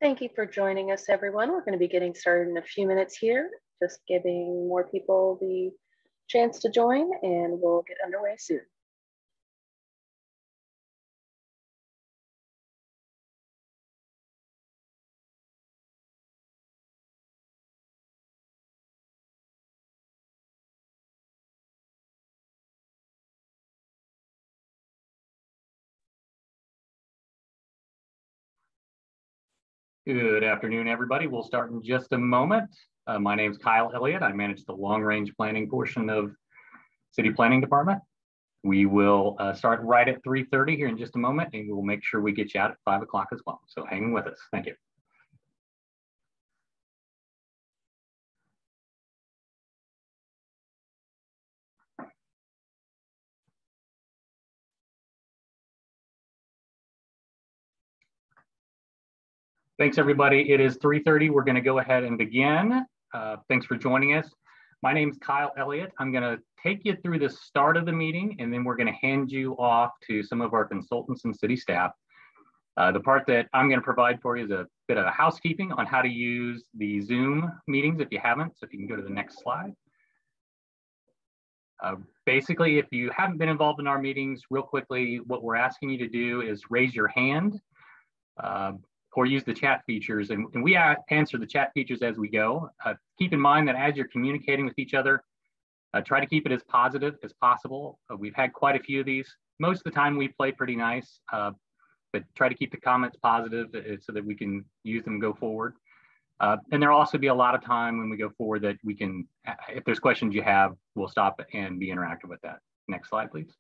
Thank you for joining us, everyone. We're going to be getting started in a few minutes here, just giving more people the chance to join, and we'll get underway soon. Good afternoon, everybody. We'll start in just a moment. My name is Kyle Elliott. I manage the long-range planning portion of City Planning Department. We will start right at 3:30 here in just a moment, and we'll make sure we get you out at 5 o'clock as well. So hang with us. Thank you. Thanks, everybody. It is 3:30. We're going to go ahead and begin. Thanks for joining us. My name is Kyle Elliott. I'm going to take you through the start of the meeting, and then we're going to hand you off to some of our consultants and city staff. The part that I'm going to provide for you is a bit of housekeeping on how to use the Zoom meetings if you haven't. So if you can go to the next slide. Basically, if you haven't been involved in our meetings, real quickly, what we're asking you to do is raise your hand. Or use the chat features, and we answer the chat features as we go. Keep in mind that as you're communicating with each other, try to keep it as positive as possible. We've had quite a few of these. Most of the time we play pretty nice, but try to keep the comments positive so that we can use them and go forward. And there'll also be a lot of time when we go forward that we can, if there's questions you have, we'll stop and be interactive with that. Next slide, please.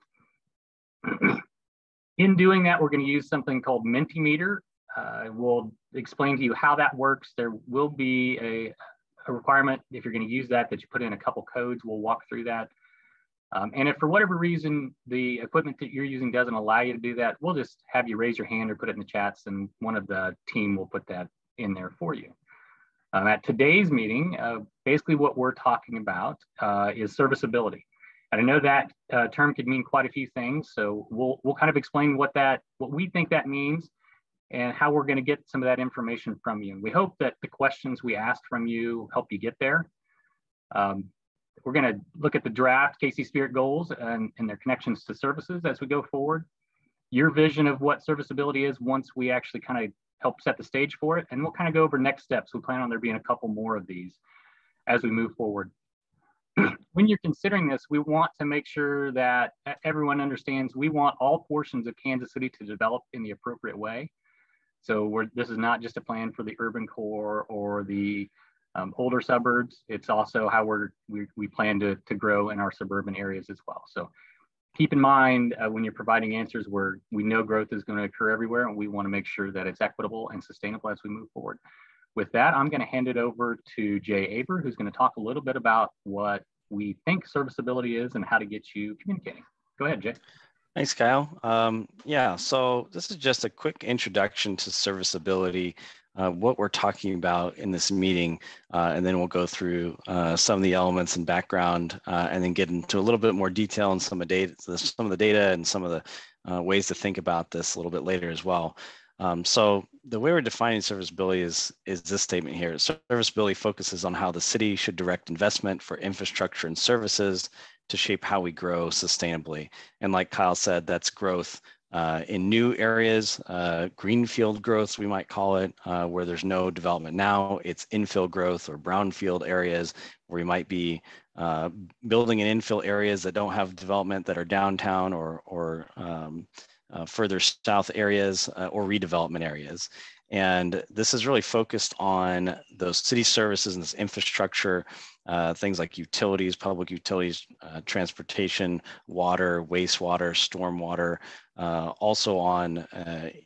In doing that, we're going to use something called Minty Meter. We'll explain to you how that works. There will be a requirement if you're going to use that you put in a couple codes. We'll walk through that. And if for whatever reason the equipment that you're using doesn't allow you to do that, we'll just have you raise your hand or put it in the chats, and one of the team will put that in there for you. At today's meeting, basically what we're talking about is serviceability. And I know that term could mean quite a few things, so we'll kind of explain what we think that means, and how we're going to get some of that information from you. And we hope that the questions we asked from you help you get there. We're going to look at the draft KC Spirit goals and their connections to services as we go forward. Your vision of what serviceability is once we actually kind of help set the stage for it. And we'll kind of go over next steps. We plan on there being a couple more of these as we move forward. When you're considering this, we want to make sure that everyone understands we want all portions of Kansas City to develop in the appropriate way. So this is not just a plan for the urban core or the older suburbs. It's also how we plan to grow in our suburban areas as well. So keep in mind when you're providing answers where we know growth is going to occur everywhere, and we want to make sure that it's equitable and sustainable as we move forward. With that, I'm going to hand it over to Jay Aber, who's going to talk a little bit about what we think serviceability is and how to get you communicating. Go ahead, Jay. Thanks, Kyle. Yeah, so this is just a quick introduction to serviceability, what we're talking about in this meeting, and then we'll go through some of the elements and background, and then get into a little bit more detail on some of the data and some of the ways to think about this a little bit later as well. So the way we're defining serviceability is this statement here. Serviceability focuses on how the city should direct investment for infrastructure and services to shape how we grow sustainably. And like Kyle said, that's growth in new areas, greenfield growth, we might call it, where there's no development now. It's infill growth or brownfield areas where we might be building in infill areas that don't have development, that are downtown or further south areas or redevelopment areas. And this is really focused on those city services and this infrastructure, things like utilities, public utilities, transportation, water, wastewater, stormwater, also on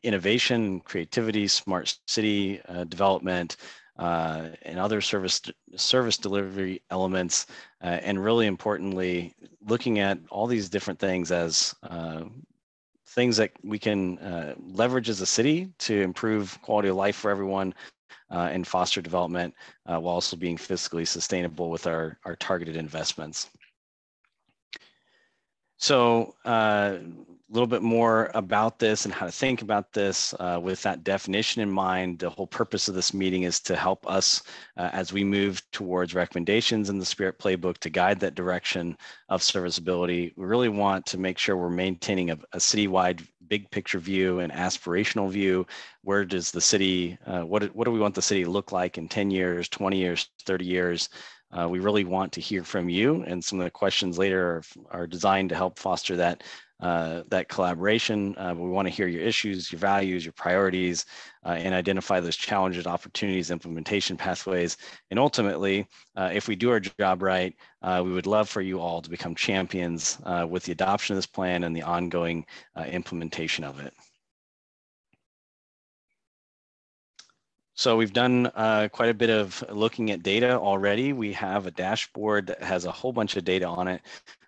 innovation, creativity, smart city development, and other service delivery elements, and really importantly, looking at all these different things as things that we can leverage as a city to improve quality of life for everyone and foster development while also being fiscally sustainable with our targeted investments. So little bit more about this and how to think about this with that definition in mind. The whole purpose of this meeting is to help us as we move towards recommendations in the Spirit Playbook to guide that direction of serviceability. We really want to make sure we're maintaining a citywide big picture view and aspirational view. Where does the city, what do we want the city to look like in 10 years, 20 years, 30 years? We really want to hear from you, and some of the questions later are designed to help foster that collaboration. We want to hear your issues, your values, your priorities, and identify those challenges, opportunities, implementation pathways. And ultimately, if we do our job right, we would love for you all to become champions with the adoption of this plan and the ongoing implementation of it. So we've done quite a bit of looking at data already. We have a dashboard that has a whole bunch of data on it.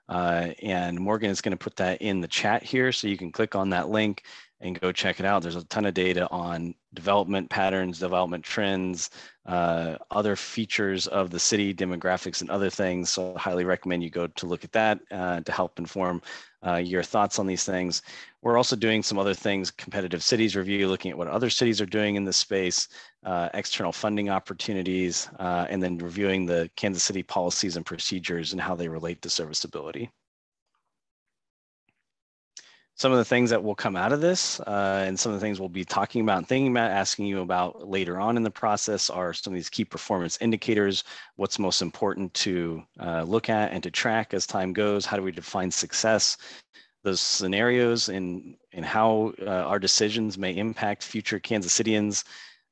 And Morgan is going to put that in the chat here, so you can click on that link and go check it out. There's a ton of data on development patterns, development trends, other features of the city, demographics, and other things. So I highly recommend you go to look at that to help inform your thoughts on these things. We're also doing some other things, competitive cities review, looking at what other cities are doing in this space, external funding opportunities, and then reviewing the Kansas City policies and procedures and how they relate to serviceability. Some of the things that will come out of this and some of the things we'll be talking about and thinking about, asking you about later on in the process are some of these key performance indicators, what's most important to look at and to track as time goes, how do we define success, those scenarios and how our decisions may impact future Kansas Cityans,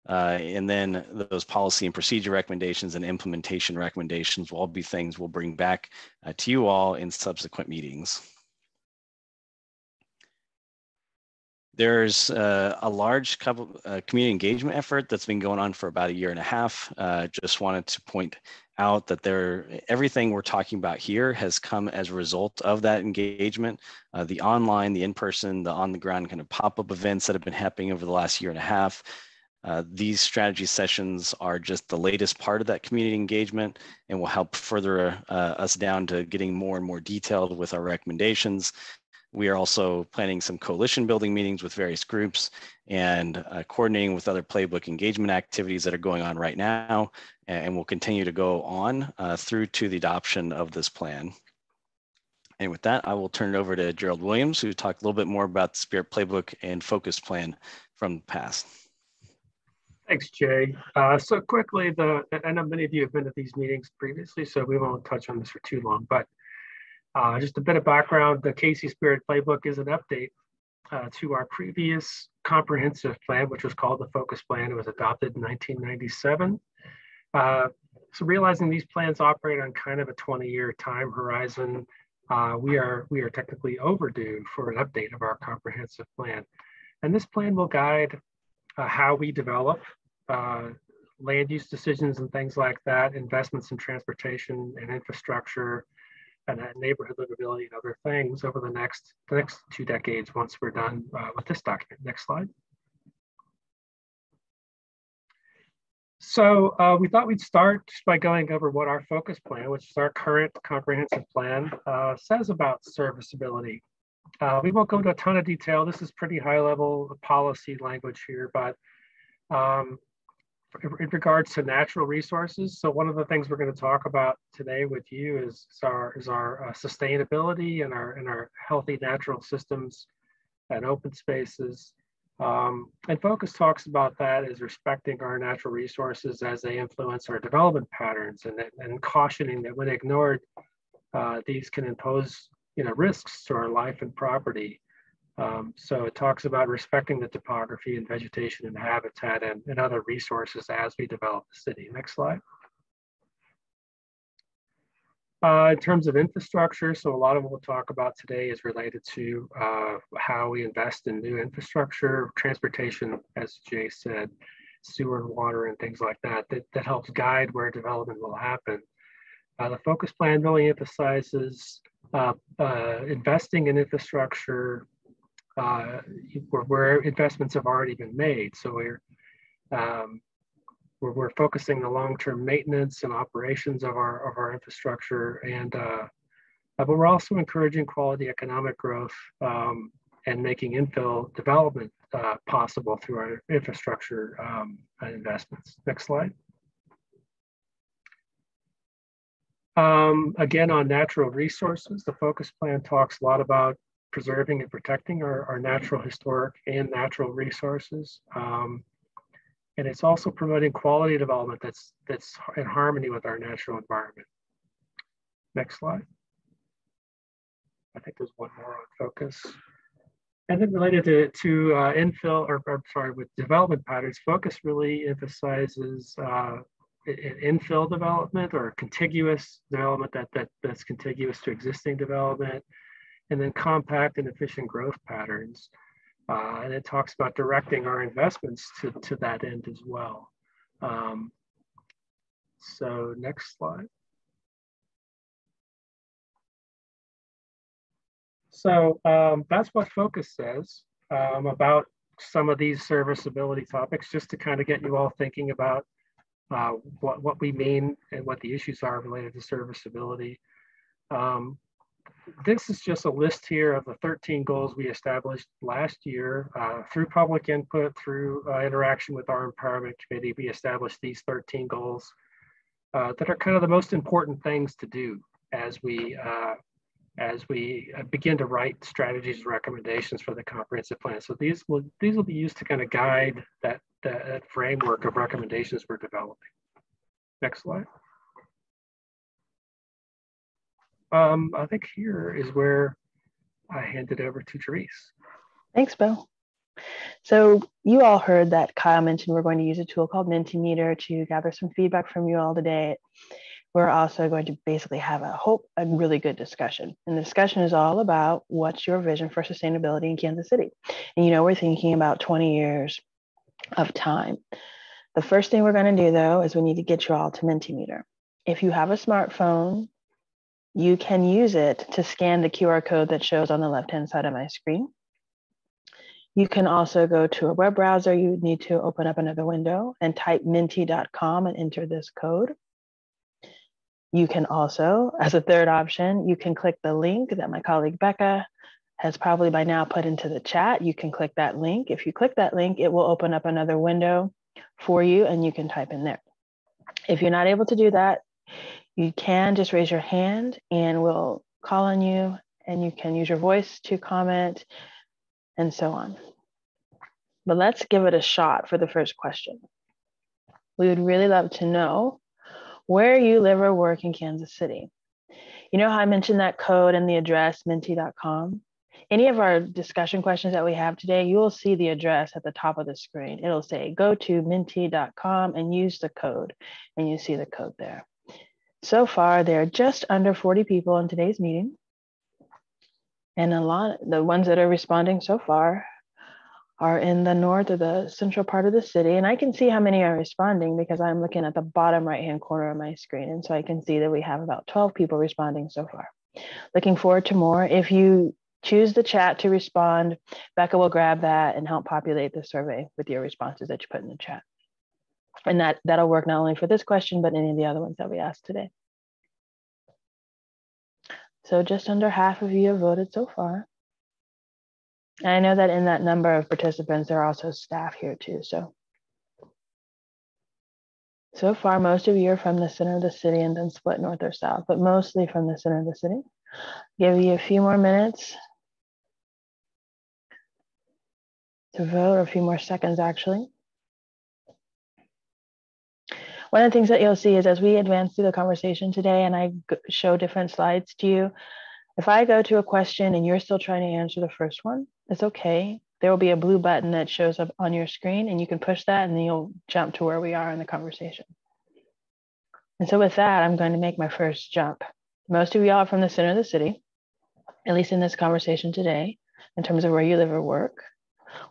and then those policy and procedure recommendations and implementation recommendations will all be things we'll bring back to you all in subsequent meetings. There's a large community engagement effort that's been going on for about 1.5 years. Just wanted to point out that everything we're talking about here has come as a result of that engagement. The online, the in-person, the on-the-ground kind of pop-up events that have been happening over the last 1.5 years. These strategy sessions are just the latest part of that community engagement and will help further us down to getting more and more detailed with our recommendations. We are also planning some coalition building meetings with various groups and coordinating with other playbook engagement activities that are going on right now, and will continue to go on through to the adoption of this plan. And with that, I will turn it over to Gerald Williams, who will talk a little bit more about the Spirit Playbook and Focus Plan from the past. Thanks, Jay. So quickly, I know many of you have been at these meetings previously, so we won't touch on this for too long, but just a bit of background, the KC Spirit Playbook is an update to our previous comprehensive plan, which was called the Focus Plan. It was adopted in 1997. So realizing these plans operate on kind of a 20-year time horizon, we are technically overdue for an update of our comprehensive plan. And this plan will guide how we develop land use decisions and things like that, investments in transportation and infrastructure, and neighborhood livability and other things over the next 2 decades once we're done with this document. Next slide. So we thought we'd start just by going over what our focus plan, which is our current comprehensive plan, says about serviceability. We won't go into a ton of detail. This is pretty high level policy language here, but in regards to natural resources, so one of the things we're going to talk about today with you is our sustainability and our healthy natural systems and open spaces. And Focus talks about that as respecting our natural resources as they influence our development patterns, and cautioning that when ignored, these can impose risks to our life and property. So it talks about respecting the topography and vegetation and habitat and other resources as we develop the city. Next slide. In terms of infrastructure, so a lot of what we'll talk about today is related to how we invest in new infrastructure, transportation, as Jay said, sewer, water, and things like that helps guide where development will happen. The Focus Plan really emphasizes investing in infrastructure where investments have already been made. So we're focusing the long-term maintenance and operations of our infrastructure, and but we're also encouraging quality economic growth and making infill development possible through our infrastructure investments. Next slide. Again, on natural resources, the focus plan talks a lot about preserving and protecting our natural, historic, and natural resources. And it's also promoting quality development that's in harmony with our natural environment. Next slide. I think there's one more on focus. And then related to infill, or sorry, with development patterns, focus really emphasizes infill development or contiguous development that's contiguous to existing development, and then compact and efficient growth patterns. And it talks about directing our investments to that end as well. So next slide. So that's what focus says about some of these serviceability topics, just to kind of get you all thinking about what we mean and what the issues are related to serviceability. This is just a list here of the 13 goals we established last year through public input, through interaction with our empowerment committee. We established these 13 goals that are kind of the most important things to do as we begin to write strategies and recommendations for the comprehensive plan. So these will be used to kind of guide that framework of recommendations we're developing. Next slide. I think here is where I hand it over to Therese. Thanks, Bill. So you all heard that Kyle mentioned we're going to use a tool called Minty Meter to gather some feedback from you all today. We're also going to basically have a really good discussion. And the discussion is all about what's your vision for sustainability in Kansas City. And we're thinking about 20 years of time. The first thing we're going to do, though, is we need to get you all to Minty Meter. If you have a smartphone, you can use it to scan the QR code that shows on the left-hand side of my screen. You can also go to a web browser. You need to open up another window and type minty.com and enter this code. You can also, as a third option, you can click the link that my colleague Becca has probably by now put into the chat. You can click that link. If you click that link, it will open up another window for you and you can type in there. If you're not able to do that, you can just raise your hand and we'll call on you, and you can use your voice to comment and so on. But let's give it a shot for the first question. We would really love to know where you live or work in Kansas City. You know how I mentioned that code and the address, minty.com? Any of our discussion questions that we have today, you will see the address at the top of the screen. It'll say, go to minty.com and use the code, and you see the code there. So far, there are just under 40 people in today's meeting. And the ones that are responding so far are in the north or the central part of the city. And I can see how many are responding because I'm looking at the bottom right-hand corner of my screen. And so I can see that we have about 12 people responding so far. Looking forward to more. If you choose the chat to respond, Becca will grab that and help populate the survey with your responses that you put in the chat. And that'll work not only for this question, but any of the other ones that we asked today. So just under half of you have voted so far. And I know that in that number of participants, there are also staff here too. So far, most of you are from the center of the city and then split north or south, but mostly from the center of the city. Give you a few more minutes to vote, or a few more seconds actually. One of the things that you'll see is as we advance through the conversation today and I show different slides to you, if I go to a question and you're still trying to answer the first one, it's okay. There will be a blue button that shows up on your screen and you can push that and then you'll jump to where we are in the conversation. And so with that, I'm going to make my first jump. Most of y'all are from the center of the city, at least in this conversation today, in terms of where you live or work.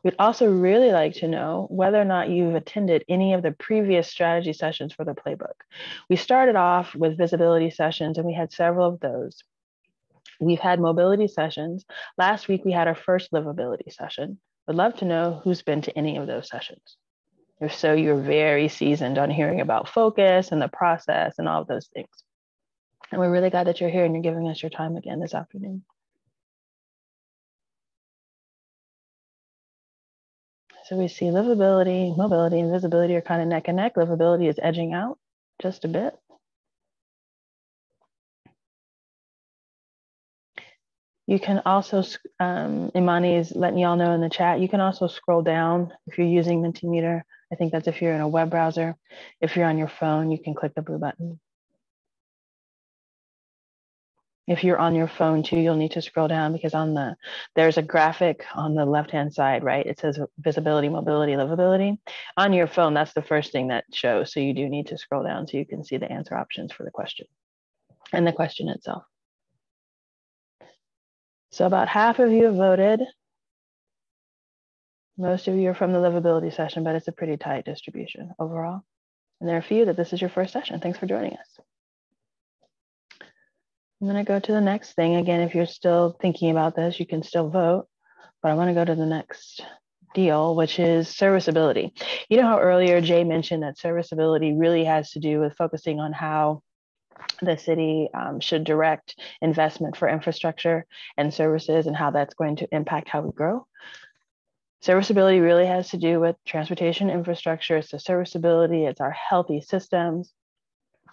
We'd also really like to know whether or not you've attended any of the previous strategy sessions for the playbook. We started off with visibility sessions and we had several of those. We've had mobility sessions. Last week, we had our first livability session. Would love to know who's been to any of those sessions. If so, you're very seasoned on hearing about focus and the process and all of those things. And we're really glad that you're here and you're giving us your time again this afternoon. So we see livability, mobility, and visibility are kind of neck and neck. Livability is edging out just a bit. You can also, Imani is letting y'all know in the chat, you can also scroll down if you're using Minty Meter. I think that's if you're in a web browser. If you're on your phone, you can click the blue button. If you're on your phone too, you'll need to scroll down because there's a graphic on the left-hand side, right? It says visibility, mobility, livability. On your phone, that's the first thing that shows. So you do need to scroll down so you can see the answer options for the question and the question itself. So about half of you have voted. Most of you are from the livability session, but it's a pretty tight distribution overall. And there are a few that this is your first session. Thanks for joining us. I'm going to go to the next thing. Again, if you're still thinking about this, you can still vote, but I want to go to the next deal, which is serviceability. You know how earlier Jay mentioned that serviceability really has to do with focusing on how the city should direct investment for infrastructure and services and how that's going to impact how we grow. Serviceability really has to do with transportation infrastructure. It's the serviceability, it's our healthy systems,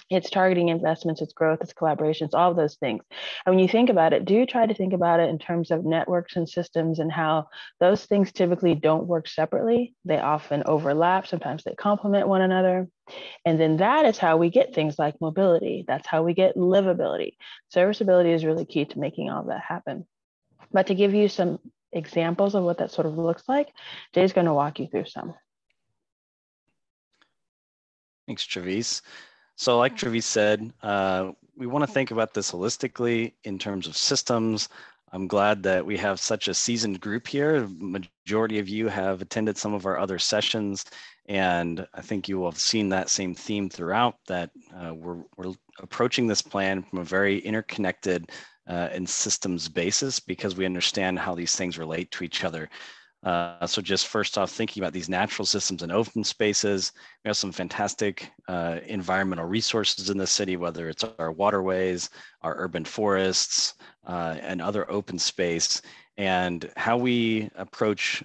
it's targeting investments, it's growth, it's collaborations, all of those things. And when you think about it, do try to think about it in terms of networks and systems and how those things typically don't work separately. They often overlap, sometimes they complement one another. And then that is how we get things like mobility. That's how we get livability. Serviceability is really key to making all of that happen. But to give you some examples of what that sort of looks like, Jay's going to walk you through some. Thanks, Travis. So like Travis said, we want to think about this holistically in terms of systems. I'm glad that we have such a seasoned group here. The majority of you have attended some of our other sessions, and I think you will have seen that same theme throughout, that we're approaching this plan from a very interconnected and systems basis because we understand how these things relate to each other. So just first off, thinking about these natural systems and open spaces, we have some fantastic environmental resources in the city, whether it's our waterways, our urban forests, and other open space. And how we approach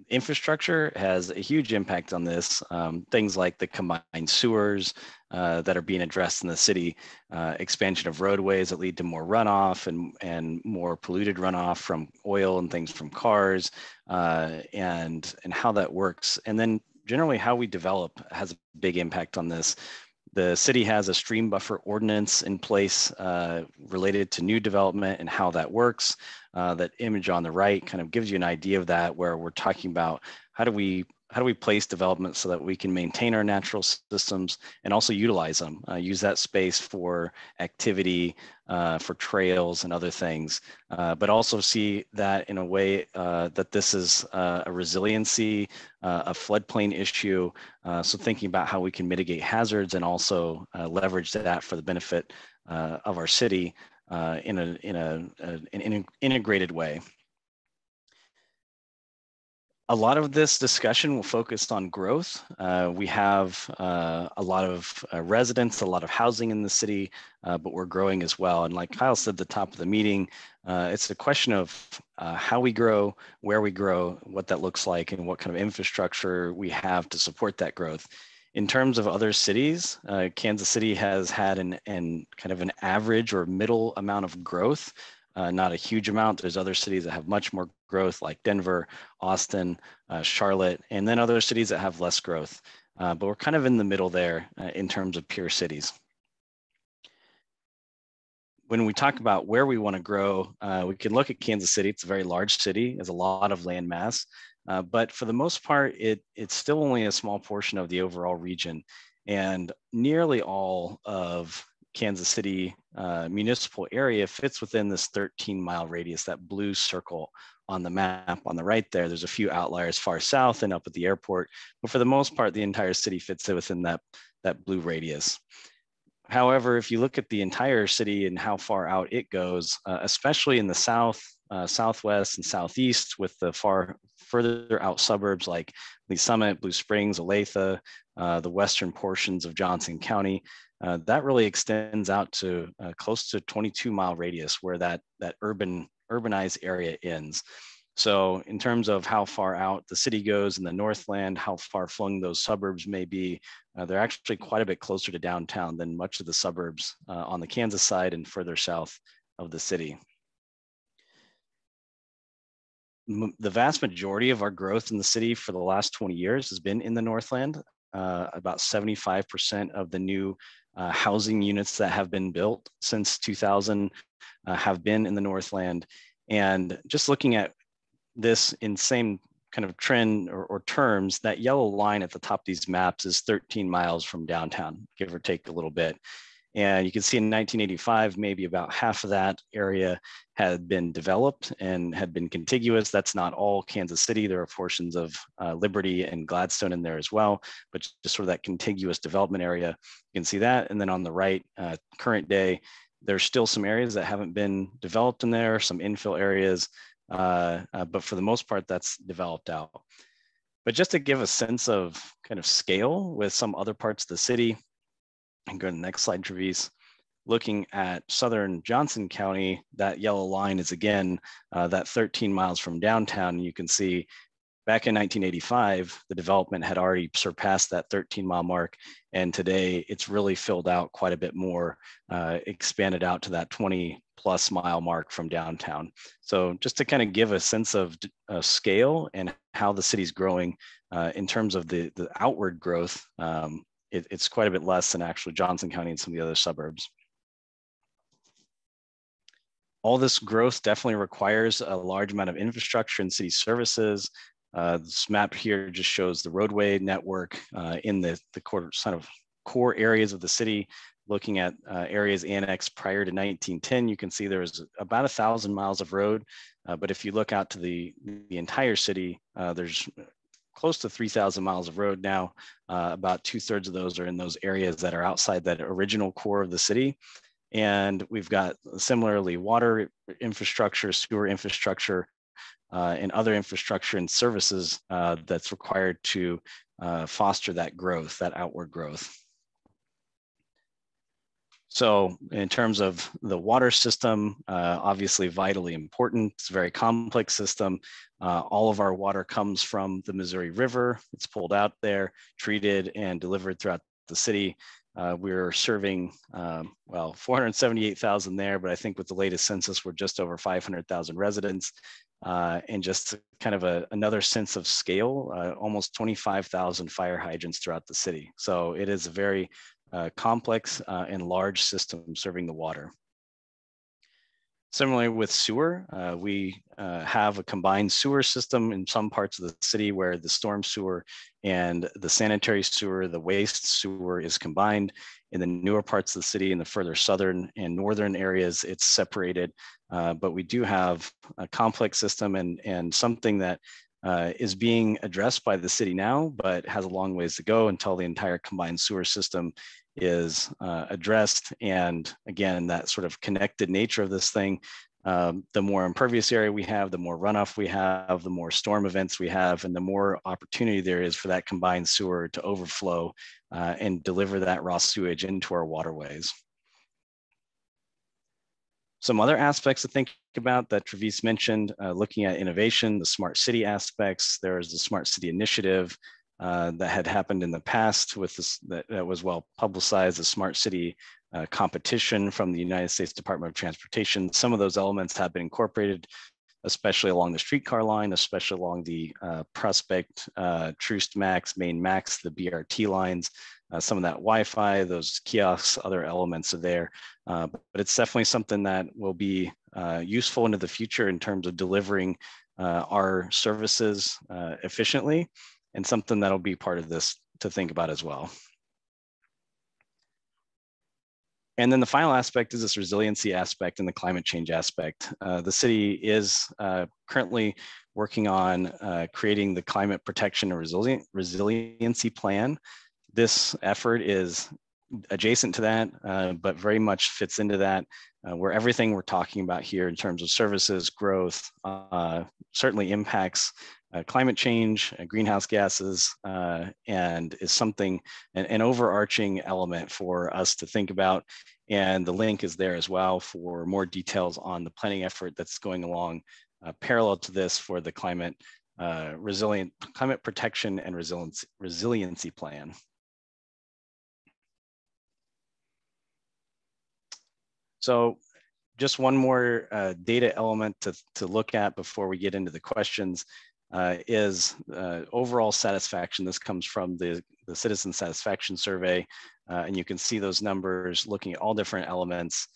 infrastructure has a huge impact on this. Things like the combined sewers that are being addressed in the city, expansion of roadways that lead to more runoff and more polluted runoff from oil and things from cars, and how that works. And then generally how we develop has a big impact on this. The city has a stream buffer ordinance in place related to new development and how that works. That image on the right kind of gives you an idea of that, where we're talking about how do we place development so that we can maintain our natural systems and also utilize them, use that space for activity, for trails and other things, but also see that in a way that this is a resiliency, a floodplain issue. So thinking about how we can mitigate hazards and also leverage that for the benefit of our city in an integrated way. A lot of this discussion will focus on growth. We have a lot of residents, a lot of housing in the city, but we're growing as well. And like Kyle said at the top of the meeting, it's a question of how we grow, where we grow, what that looks like, and what kind of infrastructure we have to support that growth. In terms of other cities, Kansas City has had an kind of an average or middle amount of growth. Not a huge amount. There's other cities that have much more growth, like Denver, Austin, Charlotte, and then other cities that have less growth. But we're kind of in the middle there in terms of peer cities. When we talk about where we want to grow, we can look at Kansas City. It's a very large city. There's a lot of land mass. But for the most part, it's still only a small portion of the overall region. And nearly all of Kansas City municipal area fits within this 13-mile radius, that blue circle on the map on the right there. There's a few outliers far south and up at the airport, but for the most part, the entire city fits within that blue radius. However, if you look at the entire city and how far out it goes, especially in the south, southwest, and southeast, with the further out suburbs like Lee Summit, Blue Springs, Olathe, the western portions of Johnson County, that really extends out to close to 22-mile radius where that urbanized area ends. So in terms of how far out the city goes in the Northland, how far flung those suburbs may be, they're actually quite a bit closer to downtown than much of the suburbs on the Kansas side and further south of the city. The vast majority of our growth in the city for the last 20 years has been in the Northland. About 75% of the new housing units that have been built since 2000 have been in the Northland. And just looking at this in same kind of trend or terms, that yellow line at the top of these maps is 13 miles from downtown, give or take a little bit. And you can see in 1985, maybe about half of that area had been developed and had been contiguous. That's not all Kansas City. There are portions of Liberty and Gladstone in there as well, but just sort of that contiguous development area. You can see that. And then on the right, current day, there's still some areas that haven't been developed in there, some infill areas, but for the most part, that's developed out. But just to give a sense of kind of scale with some other parts of the city, and go to the next slide, Travis. Looking at southern Johnson County, that yellow line is again, that 13 miles from downtown. You can see back in 1985, the development had already surpassed that 13-mile mark. And today it's really filled out quite a bit more, expanded out to that 20+ mile mark from downtown. So just to kind of give a sense of scale and how the city's growing in terms of the outward growth, it's quite a bit less than actually Johnson County and some of the other suburbs. All this growth definitely requires a large amount of infrastructure and city services. This map here just shows the roadway network in the core areas of the city. Looking at areas annexed prior to 1910, you can see there was about 1,000 miles of road. But if you look out to the entire city, there's close to 3,000 miles of road now. About 2/3 of those are in those areas that are outside that original core of the city. And we've got similarly water infrastructure, sewer infrastructure, and other infrastructure and services that's required to foster that growth, that outward growth. So in terms of the water system, obviously vitally important. It's a very complex system. All of our water comes from the Missouri River. It's pulled out there, treated, and delivered throughout the city. We're serving, 478,000 there, but I think with the latest census, we're just over 500,000 residents. And just kind of another sense of scale, almost 25,000 fire hydrants throughout the city. So it is a very complex and large system serving the water. Similarly with sewer, we have a combined sewer system in some parts of the city where the storm sewer and the sanitary sewer, the waste sewer is combined. In the newer parts of the city, in the further southern and northern areas, it's separated. But we do have a complex system and something that is being addressed by the city now, but has a long ways to go until the entire combined sewer system is addressed. And again, that sort of connected nature of this thing, the more impervious area we have, the more runoff we have, the more storm events we have, and the more opportunity there is for that combined sewer to overflow and deliver that raw sewage into our waterways. Some other aspects to think about that Travis mentioned, looking at innovation, the smart city aspects. There's the smart city initiative that had happened in the past with this, that was well publicized, the smart city competition from the United States Department of Transportation. Some of those elements have been incorporated, especially along the streetcar line, especially along the Prospect, Troost Max, Main Max, the BRT lines. Some of that Wi-Fi, those kiosks, other elements are there. But it's definitely something that will be useful into the future in terms of delivering our services efficiently, and something that'll be part of this to think about as well. And then the final aspect is this resiliency aspect and the climate change aspect. The city is currently working on creating the climate protection and resiliency plan. This effort is adjacent to that, but very much fits into that, where everything we're talking about here in terms of services, growth, certainly impacts climate change, greenhouse gases, and is something, an overarching element for us to think about. And the link is there as well for more details on the planning effort that's going along parallel to this for the climate protection and resiliency plan. So just one more data element to look at before we get into the questions is overall satisfaction. This comes from the Citizen Satisfaction Survey, and you can see those numbers looking at all different elements,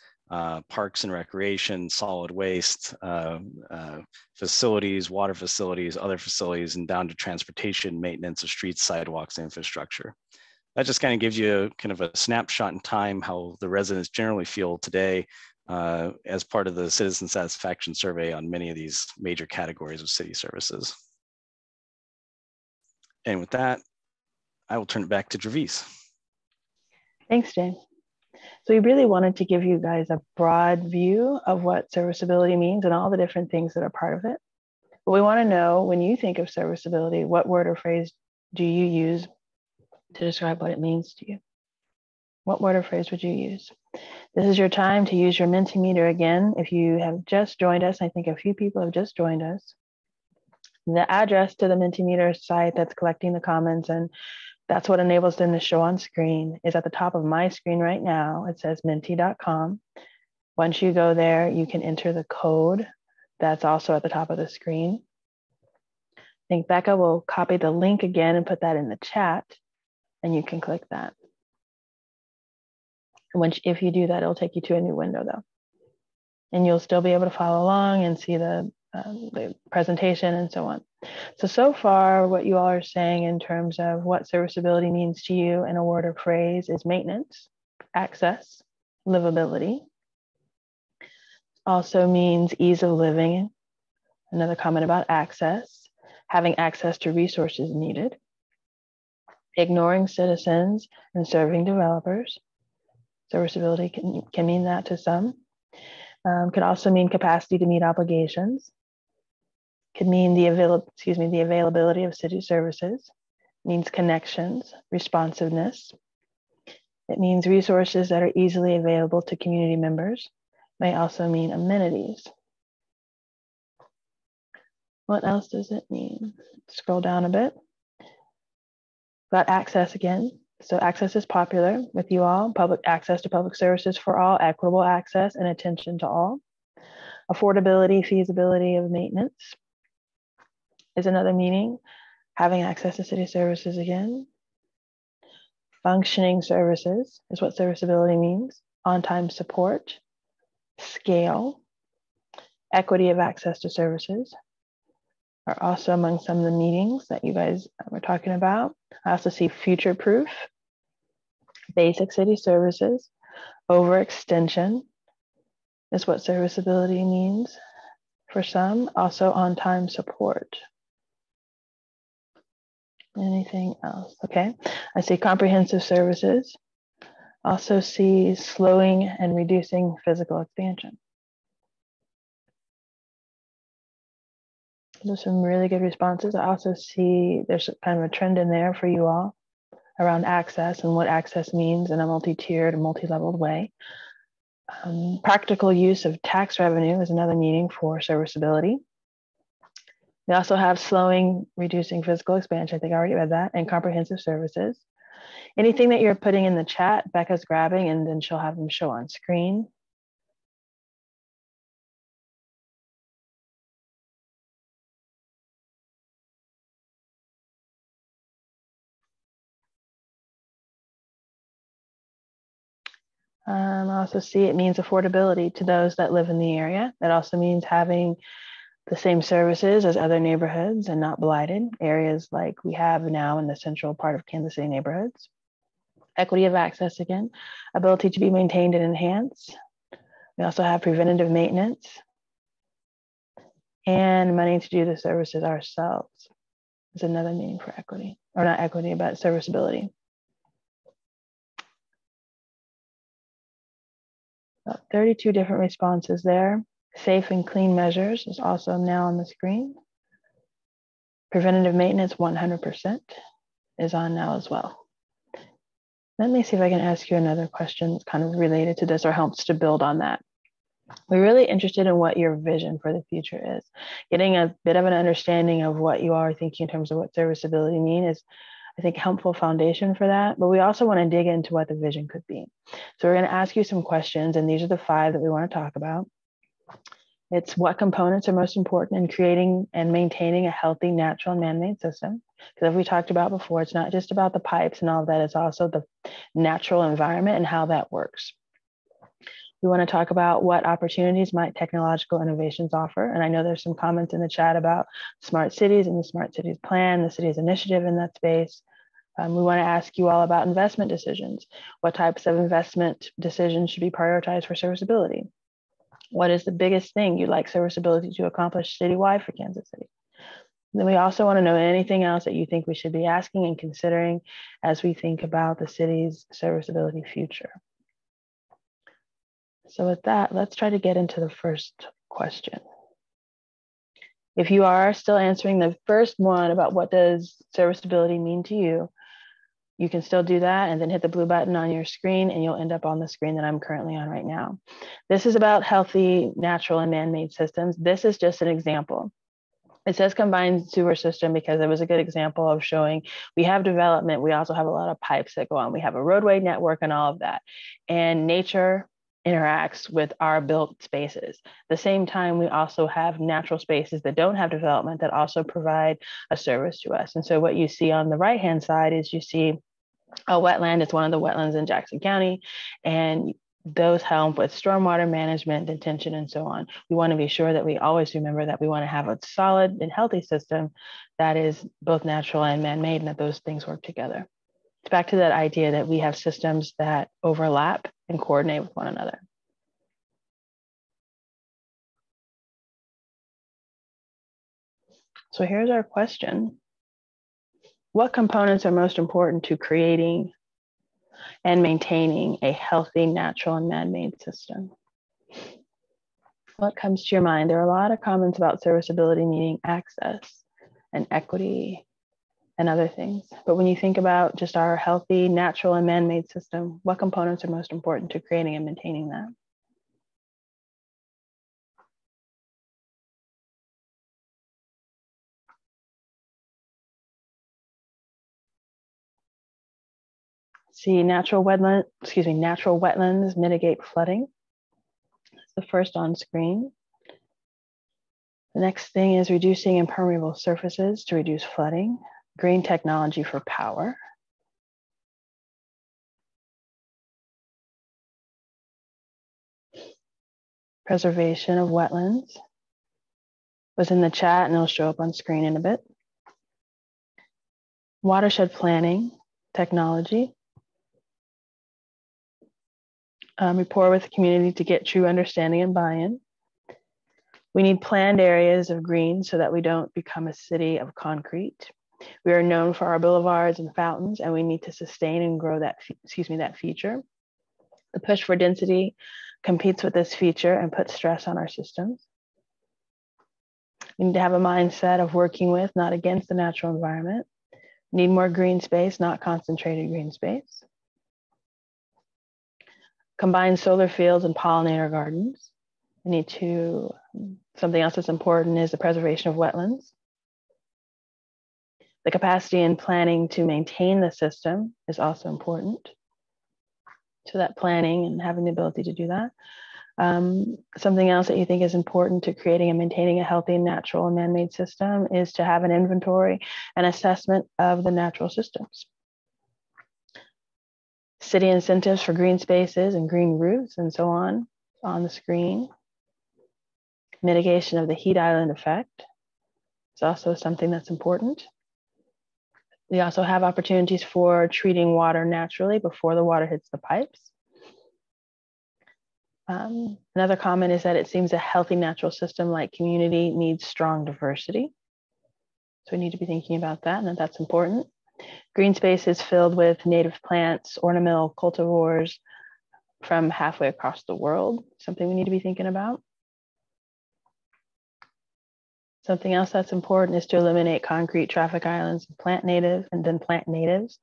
parks and recreation, solid waste, facilities, water facilities, other facilities, and down to transportation, maintenance of streets, sidewalks, infrastructure. That just kind of gives you kind of a snapshot in time how the residents generally feel today as part of the Citizen Satisfaction Survey on many of these major categories of city services. And with that, I will turn it back to Travis. Thanks, James. So we really wanted to give you guys a broad view of what serviceability means and all the different things that are part of it. But we want to know, when you think of serviceability, what word or phrase do you use to describe what it means to you? What word or phrase would you use? This is your time to use your Minty Meter again. If you have just joined us, I think a few people have just joined us. The address to the Minty Meter site that's collecting the comments, and that's what enables them to show on screen, is at the top of my screen right now. It says minty.com. Once you go there, you can enter the code that's also at the top of the screen. I think Becca will copy the link again and put that in the chat, and you can click that. If you do that, it'll take you to a new window though. And you'll still be able to follow along and see the presentation and so on. So far, what you all are saying in terms of what serviceability means to you in a word or phrase is maintenance, access, livability. Also means ease of living. Another comment about access, having access to resources needed. Ignoring citizens and serving developers. Serviceability can mean that to some. Could also mean capacity to meet obligations. Could mean the availability of city services. Means connections, responsiveness. It means resources that are easily available to community members. May also mean amenities. What else does it mean? Scroll down a bit. About access again. So access is popular with you all. Public access to public services for all, equitable access and attention to all. Affordability, feasibility of maintenance is another meaning. Having access to city services again. Functioning services is what serviceability means. On-time support, scale, equity of access to services are also among some of the meanings that you guys were talking about. I also see future-proof, basic city services, overextension is what serviceability means for some. Also on-time support. Anything else? Okay, I see comprehensive services. Also see slowing and reducing physical expansion. There's some really good responses. I also see there's kind of a trend in there for you all around access and what access means in a multi-tiered, multi-leveled way. Practical use of tax revenue is another meaning for serviceability. We also have slowing, reducing physical expansion. I think I already read that, and comprehensive services. Anything that you're putting in the chat, Becca's grabbing, and then she'll have them show on screen. I also see it means affordability to those that live in the area. That also means having the same services as other neighborhoods and not blighted areas like we have now in the central part of Kansas City neighborhoods. Equity of access again, ability to be maintained and enhanced. We also have preventative maintenance and money to do the services ourselves is another meaning for equity, or not equity, but serviceability. About 32 different responses there. Safe and clean measures is also now on the screen. Preventative maintenance 100% is on now as well. Let me see if I can ask you another question that's kind of related to this or helps to build on that. We're really interested in what your vision for the future is. Getting a bit of an understanding of what you are thinking in terms of what serviceability means is, I think, helpful foundation for that. But we also want to dig into what the vision could be. So we're going to ask you some questions, and these are the 5 that we want to talk about. It's what components are most important in creating and maintaining a healthy, natural, and man-made system. Because as we talked about before, it's not just about the pipes and all of that, it's also the natural environment and how that works. We want to talk about what opportunities might technological innovations offer. And I know there's some comments in the chat about smart cities and the smart cities plan, the city's initiative in that space. We want to ask you all about investment decisions. What types of investment decisions should be prioritized for serviceability? What is the biggest thing you'd like serviceability to accomplish citywide for Kansas City? And then we also want to know anything else that you think we should be asking and considering as we think about the city's serviceability future. So with that, let's try to get into the first question. If you are still answering the first one about what does serviceability mean to you, you can still do that and then hit the blue button on your screen and you'll end up on the screen that I'm currently on right now. This is about healthy, natural, and man-made systems. This is just an example. It says combined sewer system because it was a good example of showing we have development. We also have a lot of pipes that go on. We have a roadway network and all of that. And nature interacts with our built spaces. At the same time, we also have natural spaces that don't have development that also provide a service to us. And so what you see on the right-hand side is you see a wetland. It's one of the wetlands in Jackson County, and those help with stormwater management, detention, and so on. We want to be sure that we always remember that we want to have a solid and healthy system that is both natural and man-made, and that those things work together. It's back to that idea that we have systems that overlap and coordinate with one another. So here's our question. What components are most important to creating and maintaining a healthy, natural, and man-made system? What comes to your mind? There are a lot of comments about serviceability meaning access and equity and other things. But when you think about just our healthy, natural, and man-made system, what components are most important to creating and maintaining that? See, natural wetlands mitigate flooding. That's the first on screen. The next thing is reducing impermeable surfaces to reduce flooding. Green technology for power. Preservation of wetlands was in the chat and it'll show up on screen in a bit. Watershed planning technology. Rapport with the community to get true understanding and buy-in. We need planned areas of green so that we don't become a city of concrete. We are known for our boulevards and fountains, and we need to sustain and grow that feature. The push for density competes with this feature and puts stress on our systems. We need to have a mindset of working with, not against the natural environment. We need more green space, not concentrated green space. Combine solar fields and pollinator gardens. We need to, something else that's important is the preservation of wetlands. The capacity and planning to maintain the system is also important. So that planning and having the ability to do that. Something else that you think is important to creating and maintaining a healthy, natural, and man-made system is to have an inventory and assessment of the natural systems. City incentives for green spaces and green roofs and so on the screen. Mitigation of the heat island effect is also something that's important. We also have opportunities for treating water naturally before the water hits the pipes. Another comment is that it seems a healthy natural system like community needs strong diversity. So we need to be thinking about that and that's important. Green space is filled with native plants, ornamental cultivars from halfway across the world, something we need to be thinking about. Something else that's important is to eliminate concrete traffic islands and plant natives.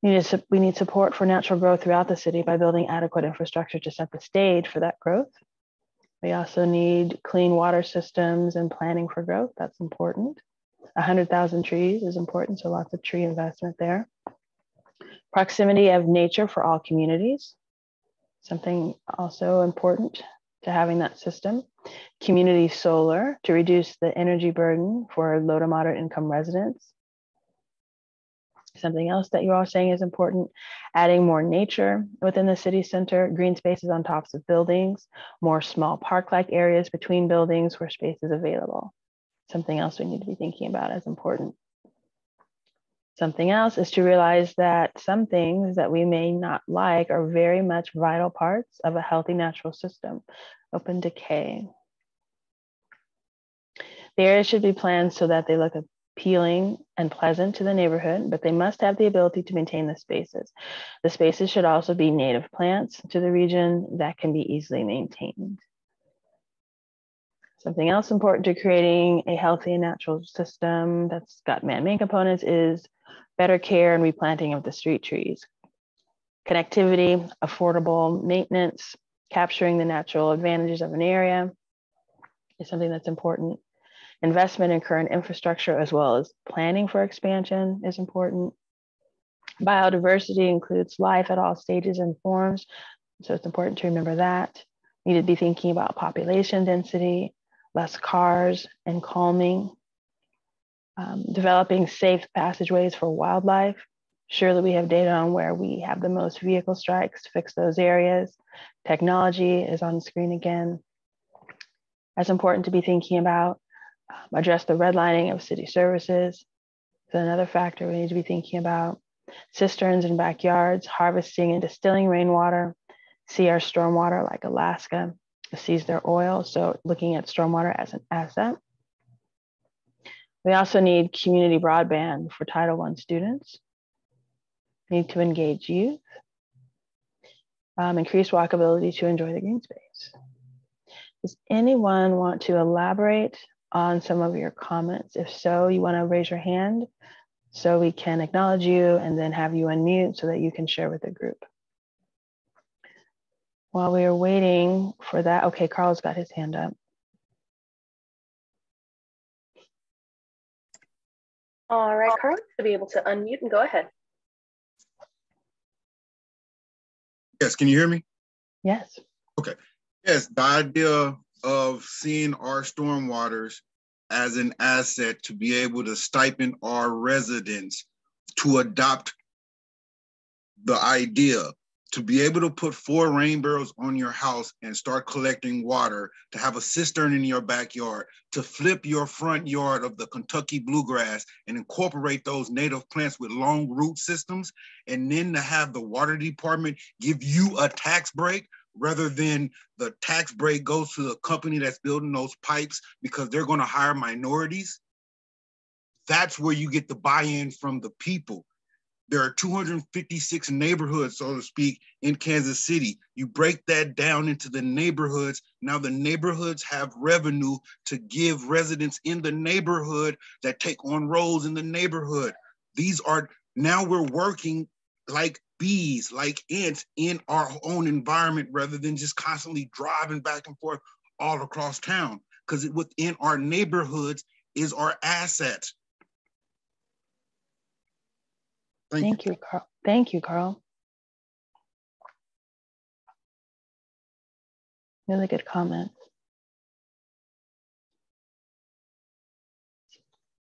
We need support for natural growth throughout the city by building adequate infrastructure to set the stage for that growth. We also need clean water systems and planning for growth. That's important. 100,000 trees is important, so lots of tree investment there. Proximity of nature for all communities, something also important to having that system. Community solar to reduce the energy burden for low to moderate income residents. Something else that you're all saying is important, adding more nature within the city center, green spaces on tops of buildings, more small park-like areas between buildings where space is available. Something else we need to be thinking about as important. Something else is to realize that some things that we may not like are very much vital parts of a healthy natural system. Open decay. The areas should be planned so that they look appealing and pleasant to the neighborhood, but they must have the ability to maintain the spaces. The spaces should also be native plants to the region that can be easily maintained. Something else important to creating a healthy and natural system that's got man-made components is better care and replanting of the street trees. Connectivity, affordable maintenance, capturing the natural advantages of an area is something that's important. Investment in current infrastructure as well as planning for expansion is important. Biodiversity includes life at all stages and forms, so it's important to remember that. You need to be thinking about population density, less cars, and calming. Developing safe passageways for wildlife. Sure that we have data on where we have the most vehicle strikes, fix those areas. Technology is on the screen again. That's important to be thinking about. Address the redlining of city services. That's another factor we need to be thinking about. Cisterns in backyards, harvesting and distilling rainwater. See our stormwater like Alaska sees their oil, so looking at stormwater as an asset. We also need community broadband for Title I students. We need to engage youth. Increase walkability to enjoy the green space. Does anyone want to elaborate on some of your comments? If so, you want to raise your hand so we can acknowledge you and then have you unmute so that you can share with the group. While we are waiting for that, okay, Carl's got his hand up. All right, Carl, to be able to unmute and go ahead. Yes, can you hear me? Yes. Okay. Yes, the idea of seeing our stormwaters as an asset to be able to stipend our residents to adopt the idea to be able to put 4 rain barrels on your house and start collecting water, to have a cistern in your backyard, to flip your front yard of the Kentucky bluegrass and incorporate those native plants with long root systems, and then to have the water department give you a tax break rather than the tax break goes to the company that's building those pipes because they're going to hire minorities. That's where you get the buy-in from the people. There are 256 neighborhoods, so to speak, in Kansas City. You break that down into the neighborhoods. Now the neighborhoods have revenue to give residents in the neighborhood that take on roles in the neighborhood. These are, now we're working like bees, like ants in our own environment rather than just constantly driving back and forth all across town, because within our neighborhoods is our assets. Thank you, Carl. Thank you, Carl. Really good comment.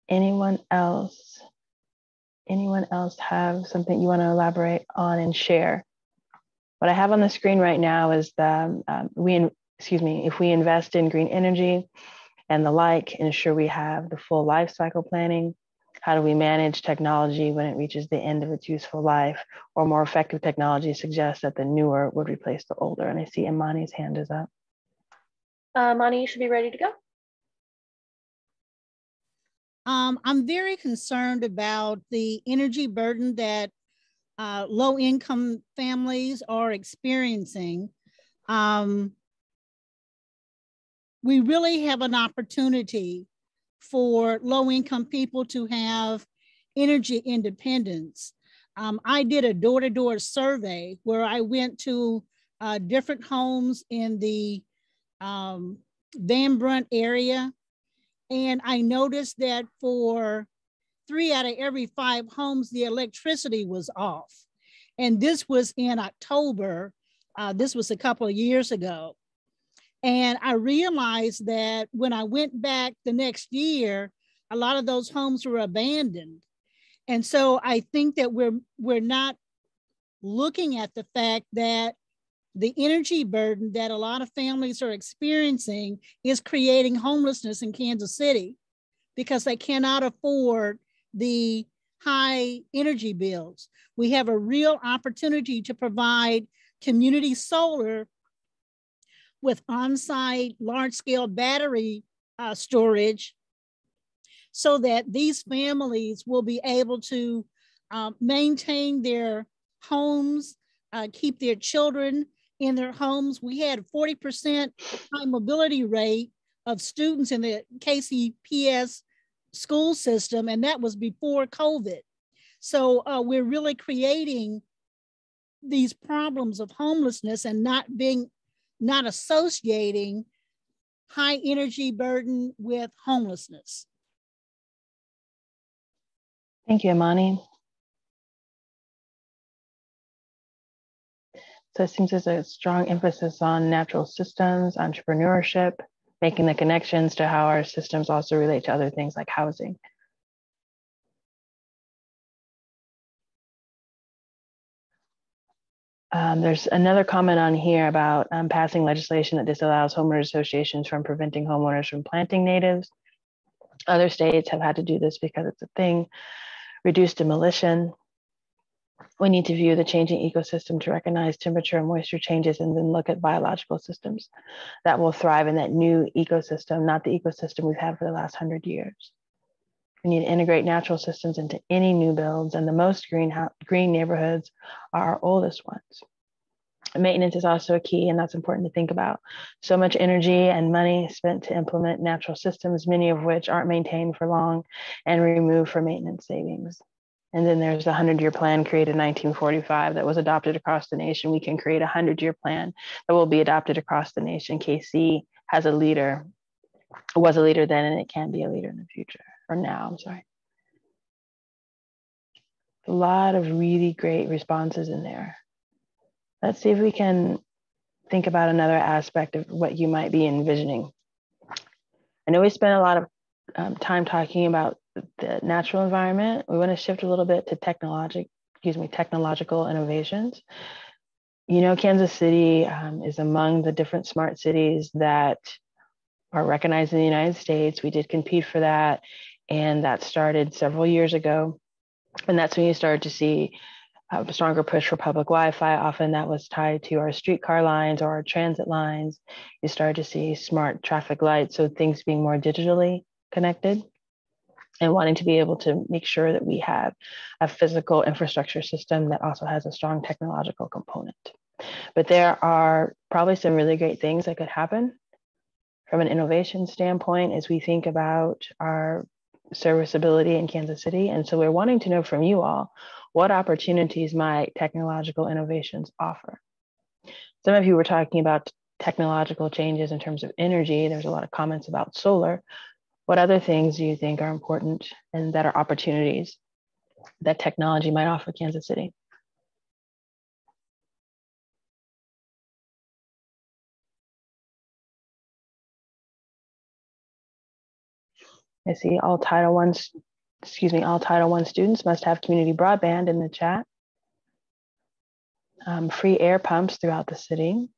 Anyone else? Anyone else have something you want to elaborate on and share? What I have on the screen right now is the if we invest in green energy and the like, ensure we have the full life cycle planning. How do we manage technology when it reaches the end of its useful life? Or more effective technology suggests that the newer would replace the older. And I see Imani's hand is up. Imani, you should be ready to go. I'm very concerned about the energy burden that low-income families are experiencing. We really have an opportunity for low-income people to have energy independence. I did a door-to-door survey where I went to different homes in the Van Brunt area. And I noticed that for 3 out of every 5 homes, the electricity was off. And this was in October. This was a couple of years ago. And I realized that when I went back the next year, a lot of those homes were abandoned. And so I think that we're not looking at the fact that the energy burden that a lot of families are experiencing is creating homelessness in Kansas City because they cannot afford the high energy bills. We have a real opportunity to provide community solar with on-site large-scale battery storage so that these families will be able to maintain their homes, keep their children in their homes. We had a 40% high mobility rate of students in the KCPS school system, and that was before COVID. So we're really creating these problems of homelessness and not associating high energy burden with homelessness. Thank you, Imani. So it seems there's a strong emphasis on natural systems, entrepreneurship, making the connections to how our systems also relate to other things like housing. There's another comment on here about passing legislation that disallows homeowners associations from preventing homeowners from planting natives. Other states have had to do this because it's a thing. Reduce demolition. We need to view the changing ecosystem to recognize temperature and moisture changes and then look at biological systems that will thrive in that new ecosystem, not the ecosystem we've had for the last 100 years. We need to integrate natural systems into any new builds, and the most green neighborhoods are our oldest ones. Maintenance is also a key, and that's important to think about. So much energy and money spent to implement natural systems, many of which aren't maintained for long and removed for maintenance savings. And then there's the 100-year plan created in 1945 that was adopted across the nation. We can create a 100-year plan that will be adopted across the nation. KC has a leader, was a leader then, and it can be a leader in the future, or now, I'm sorry. A lot of really great responses in there. Let's see if we can think about another aspect of what you might be envisioning. I know we spent a lot of time talking about the natural environment. We want to shift a little bit to technological innovations. You know, Kansas City is among the different smart cities that are recognized in the United States. We did compete for that, and that started several years ago. And that's when you started to see a stronger push for public Wi-Fi. Often that was tied to our streetcar lines or our transit lines. You started to see smart traffic lights, so things being more digitally connected and wanting to be able to make sure that we have a physical infrastructure system that also has a strong technological component. But there are probably some really great things that could happen from an innovation standpoint as we think about our serviceability in Kansas City. And so we're wanting to know from you all, what opportunities might technological innovations offer? Some of you were talking about technological changes in terms of energy. There's a lot of comments about solar. What other things do you think are important and that are opportunities that technology might offer Kansas City? I see all Title I students must have community broadband in the chat. Free air pumps throughout the city.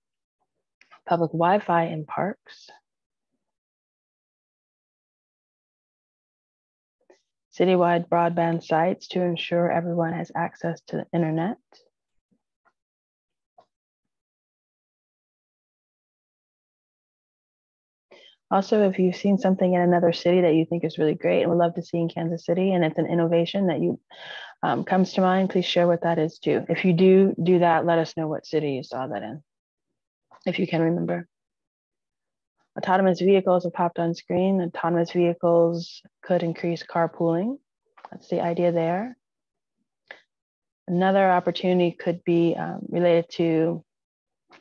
Public Wi-Fi in parks. Citywide broadband sites to ensure everyone has access to the internet. Also, if you've seen something in another city that you think is really great and would love to see in Kansas City, and it's an innovation that you comes to mind, please share what that is too. If you do that, let us know what city you saw that in, if you can remember. Autonomous vehicles have popped on screen. Autonomous vehicles could increase carpooling. That's the idea there. Another opportunity could be related to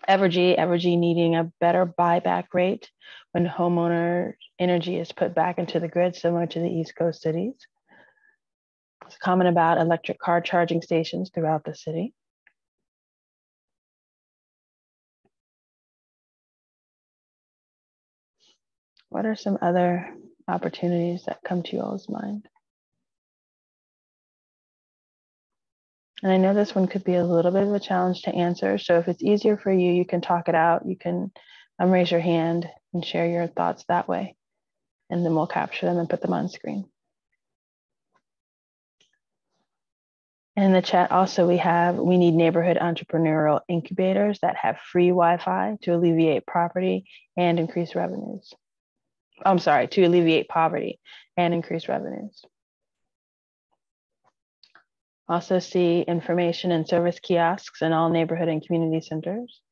Evergy needing a better buyback rate when homeowner energy is put back into the grid, similar to the East Coast cities. It's common about electric car charging stations throughout the city. What are some other opportunities that come to you all's mind? And I know this one could be a little bit of a challenge to answer. So if it's easier for you, you can talk it out. You can raise your hand and share your thoughts that way. And then we'll capture them and put them on screen. And in the chat also, we need neighborhood entrepreneurial incubators that have free Wi-Fi to alleviate poverty and increase revenues. To alleviate poverty and increase revenues. Also see information and service kiosks in all neighborhood and community centers,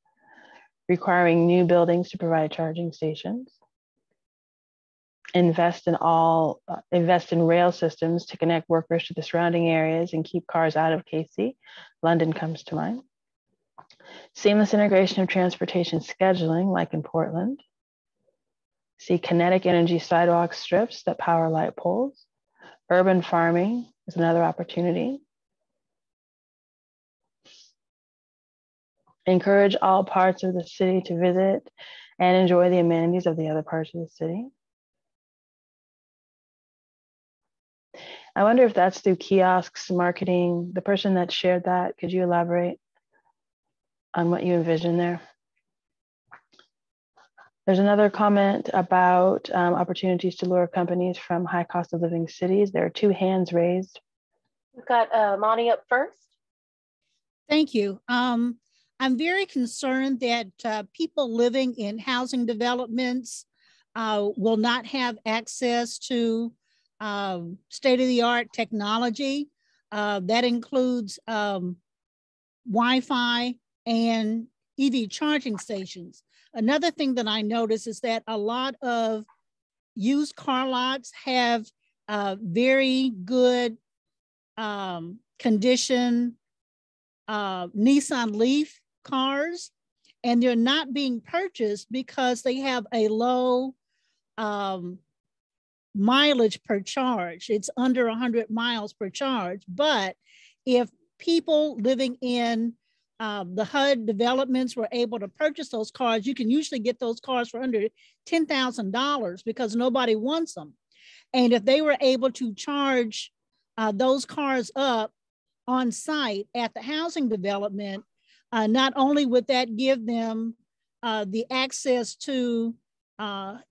requiring new buildings to provide charging stations. Invest in rail systems to connect workers to the surrounding areas and keep cars out of KC. London comes to mind. Seamless integration of transportation scheduling, like in Portland. See kinetic energy sidewalk strips that power light poles. Urban farming is another opportunity. Encourage all parts of the city to visit and enjoy the amenities of the other parts of the city. I wonder if that's through kiosks, marketing. The person that shared that, could you elaborate on what you envision there? There's another comment about opportunities to lure companies from high cost of living cities. There are 2 hands raised. We've got Monty up first. Thank you. I'm very concerned that people living in housing developments will not have access to state-of-the-art technology. That includes Wi-Fi and EV charging stations. Another thing that I noticed is that a lot of used car lots have very good condition Nissan Leaf cars, and they're not being purchased because they have a low mileage per charge. It's under 100 miles per charge. But if people living in the HUD developments were able to purchase those cars, you can usually get those cars for under $10,000 because nobody wants them. And if they were able to charge those cars up on site at the housing development, not only would that give them the access to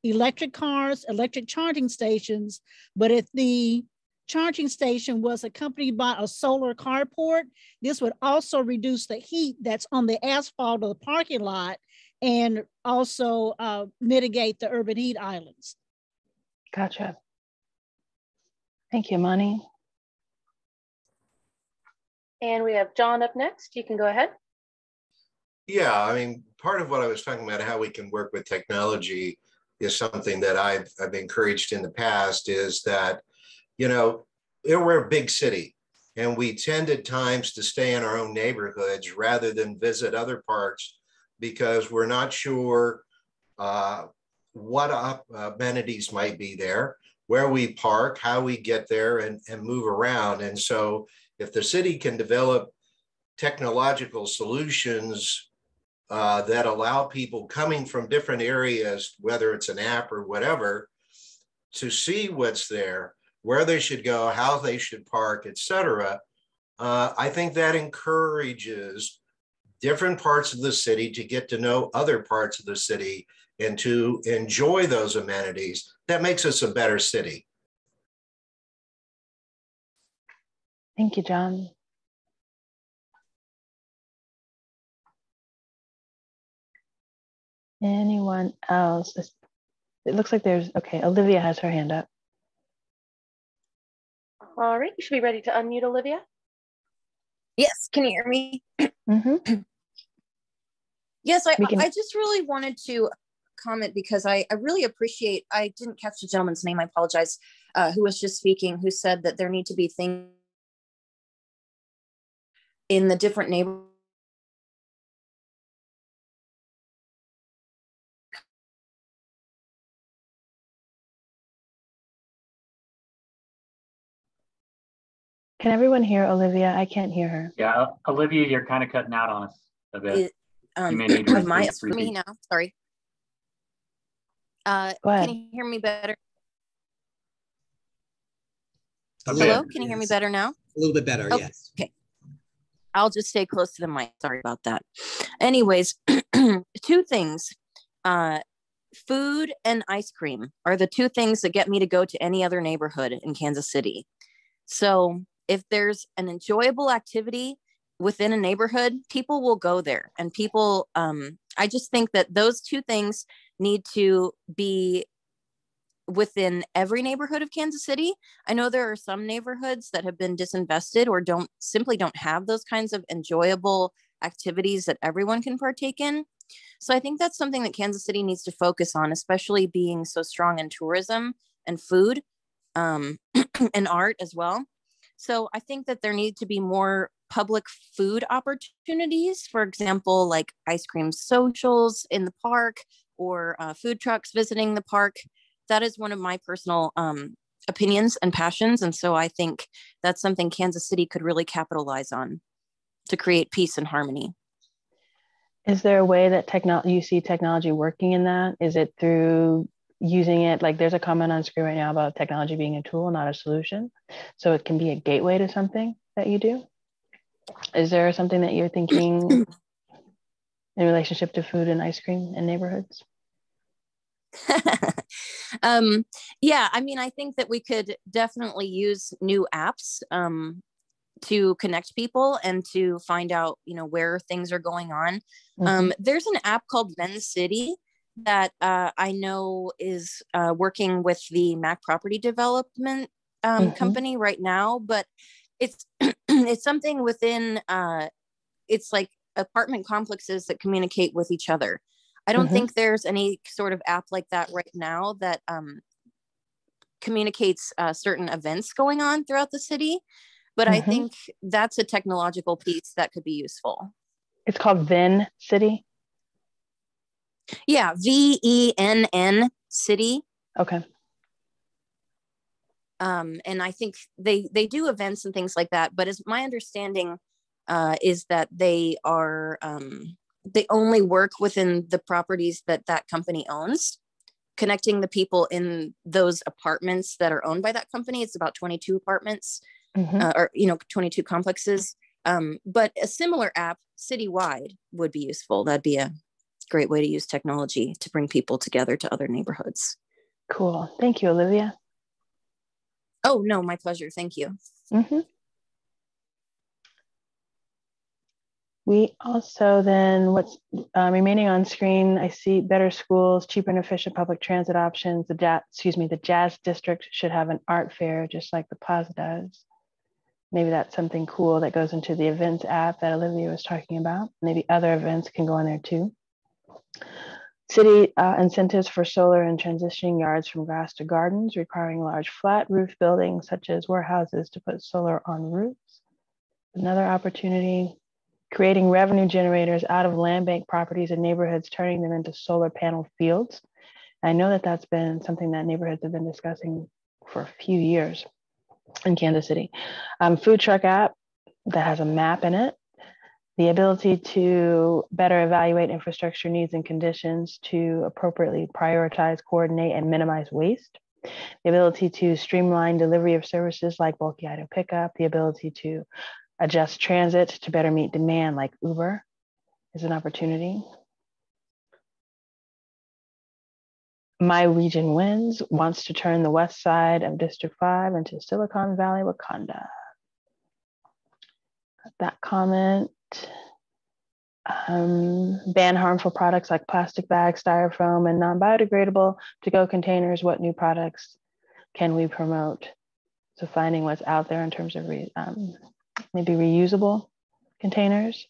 electric cars, electric charging stations, but if the charging station was accompanied by a solar carport, this would also reduce the heat that's on the asphalt of the parking lot and also mitigate the urban heat islands. Gotcha. Thank you, Monty. And we have John up next. You can go ahead. Yeah, I mean, part of what I was talking about, how we can work with technology, is something that I've encouraged in the past, is that, you know, we're a big city and we tend at times to stay in our own neighborhoods rather than visit other parts because we're not sure what amenities might be there, where we park, how we get there and move around. And so if the city can develop technological solutions that allow people coming from different areas, whether it's an app or whatever, to see what's there, where they should go, how they should park, etc. I think that encourages different parts of the city to get to know other parts of the city and to enjoy those amenities. That makes us a better city. Thank you, John. Anyone else? It looks like there's, okay, Olivia has her hand up. All right, you should be ready to unmute, Olivia. Yes, can you hear me? Mm-hmm. Yes, I just really wanted to comment because I really appreciate, I didn't catch the gentleman's name, I apologize, who was just speaking, who said that there need to be things in the different neighborhoods Can everyone hear Olivia? I can't hear her. Yeah, Olivia, you're kind of cutting out on us a bit. You may need to repeat for me now. Sorry. Go ahead. Can you hear me better? Hello, can you hear me better now? A little bit better, yes. Okay. I'll just stay close to the mic. Sorry about that. Anyways, two things. Food and ice cream are the two things that get me to go to any other neighborhood in Kansas City. So if there's an enjoyable activity within a neighborhood, people will go there. And people, I just think that those two things need to be within every neighborhood of Kansas City. I know there are some neighborhoods that have been disinvested or simply don't have those kinds of enjoyable activities that everyone can partake in. So I think that's something that Kansas City needs to focus on, especially being so strong in tourism and food and art as well. So I think that there need to be more public food opportunities, for example, like ice cream socials in the park or food trucks visiting the park. That is one of my personal opinions and passions. And so I think that's something Kansas City could really capitalize on to create peace and harmony. Is there a way that you see technology working in that? Is it through using it? Like there's a comment on screen right now about technology being a tool, not a solution. So it can be a gateway to something that you do. Is there something that you're thinking in relationship to food and ice cream in neighborhoods? Yeah, I mean, I think that we could definitely use new apps to connect people and to find out, where things are going on. Mm-hmm. There's an app called Men's City that I know is working with the Mac Property Development company right now, but it's it's something within it's like apartment complexes that communicate with each other. I don't think there's any sort of app like that right now that communicates certain events going on throughout the city. But I think that's a technological piece that could be useful. It's called Venn City? Yeah, VENN City. Okay. And I think they do events and things like that. But as my understanding is that they are... they only work within the properties that company owns, connecting the people in those apartments that are owned by that company. It's about 22 apartments or 22 complexes. But a similar app citywide would be useful. That'd be a great way to use technology to bring people together to other neighborhoods. Cool. Thank you, Olivia. Oh, no, my pleasure. Thank you. We also then, what's remaining on screen, I see better schools, cheaper and efficient public transit options. The Jazz District should have an art fair just like the Plaza does. Maybe that's something cool that goes into the events app that Olivia was talking about. Maybe other events can go in there too. City incentives for solar and transitioning yards from grass to gardens, requiring large flat roof buildings such as warehouses to put solar on roofs. Another opportunity. Creating revenue generators out of land bank properties in neighborhoods, turning them into solar panel fields. I know that that's been something that neighborhoods have been discussing for a few years in Kansas City. Food truck app that has a map in it. The ability to better evaluate infrastructure needs and conditions to appropriately prioritize, coordinate, and minimize waste. The ability to streamline delivery of services like bulky item pickup. The ability to adjust transit to better meet demand like Uber is an opportunity. My Region Wins wants to turn the west side of District 5 into Silicon Valley, Wakanda. That comment. Ban harmful products like plastic bags, styrofoam, and non-biodegradable to-go containers. What new products can we promote? So finding what's out there in terms of maybe reusable containers,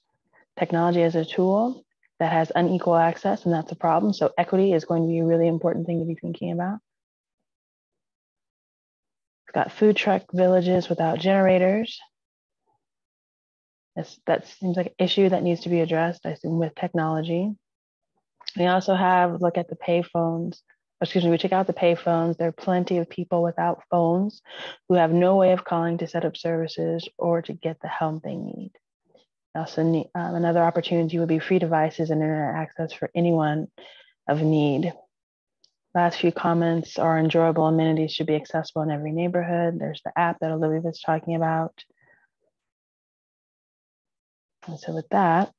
technology as a tool that has unequal access, and that's a problem. So equity is going to be a really important thing to be thinking about. We've got food truck villages without generators. That seems like an issue that needs to be addressed, I assume, with technology. We also have look at the payphones we took out the pay phones. There are plenty of people without phones who have no way of calling to set up services or to get the help they need. Also, another opportunity would be free devices and internet access for anyone of need. Last few comments are enjoyable amenities should be accessible in every neighborhood. There's the app that Olivia was talking about. And so with that,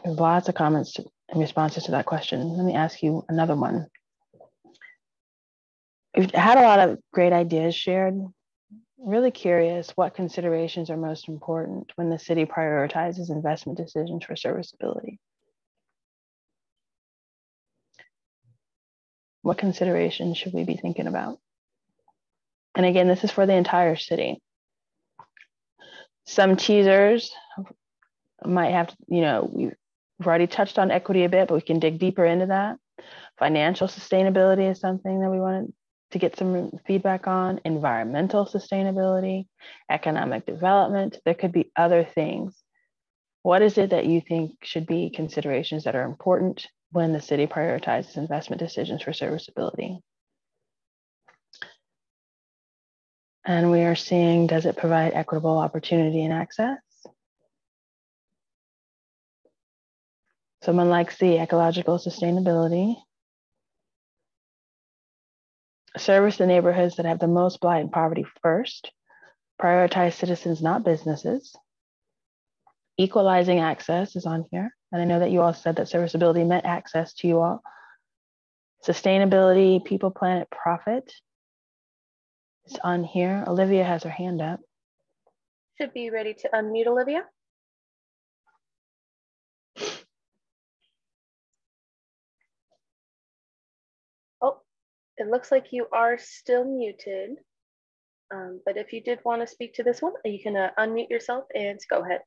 there's lots of comments and responses to that question. Let me ask you another one. We've had a lot of great ideas shared. Really curious what considerations are most important when the city prioritizes investment decisions for serviceability. What considerations should we be thinking about? And again, this is for the entire city. Some teasers might have to, we've already touched on equity a bit, but we can dig deeper into that. Financial sustainability is something that we wanted to get some feedback on. Environmental sustainability, economic development. There could be other things. What is it that you think should be considerations that are important when the city prioritizes investment decisions for serviceability? And we are seeing, does it provide equitable opportunity and access? Someone likes the ecological sustainability. Service the neighborhoods that have the most blight and poverty first. Prioritize citizens, not businesses. Equalizing access is on here. And I know that you all said that serviceability meant access to you all. Sustainability, people, planet, profit is on here. Olivia has her hand up. Should be ready to unmute, Olivia. Oh, it looks like you are still muted. But if you did want to speak to this one, you can unmute yourself and go ahead.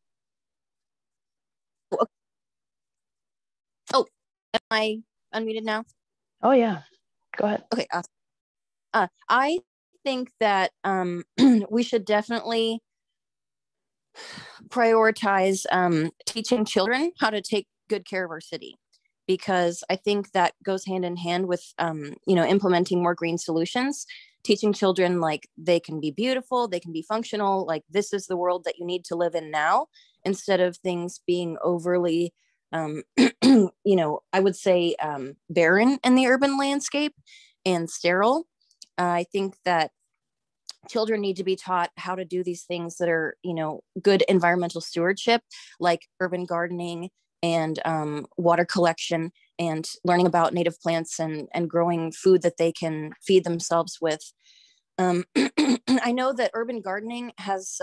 Oh, am I unmuted now? Oh yeah, go ahead. Okay, awesome. I think that we should definitely prioritize teaching children how to take good care of our city, because I think that goes hand in hand with implementing more green solutions. Teaching children like they can be beautiful, they can be functional, like this is the world that you need to live in now, instead of things being overly I would say barren in the urban landscape and sterile. I think that children need to be taught how to do these things that are, good environmental stewardship, like urban gardening and water collection, and learning about native plants and growing food that they can feed themselves with. I know that urban gardening has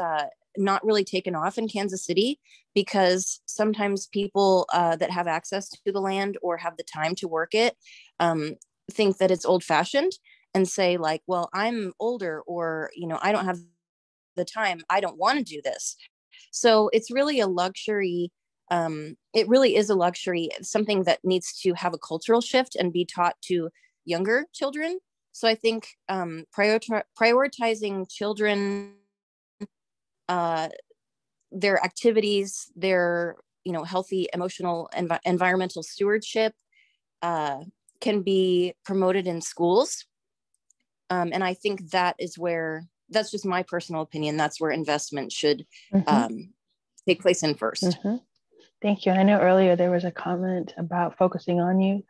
not really taken off in Kansas City, because sometimes people that have access to the land or have the time to work it think that it's old fashioned and say like, well, I'm older, or, I don't have the time. I don't want to do this. So it's really a luxury. It really is a luxury, something that needs to have a cultural shift and be taught to younger children. So I think prioritizing children, their activities, their healthy emotional environmental stewardship can be promoted in schools. And I think that is where, that's just my personal opinion, that's where investment should take place in first. Thank you. And I know earlier there was a comment about focusing on youth.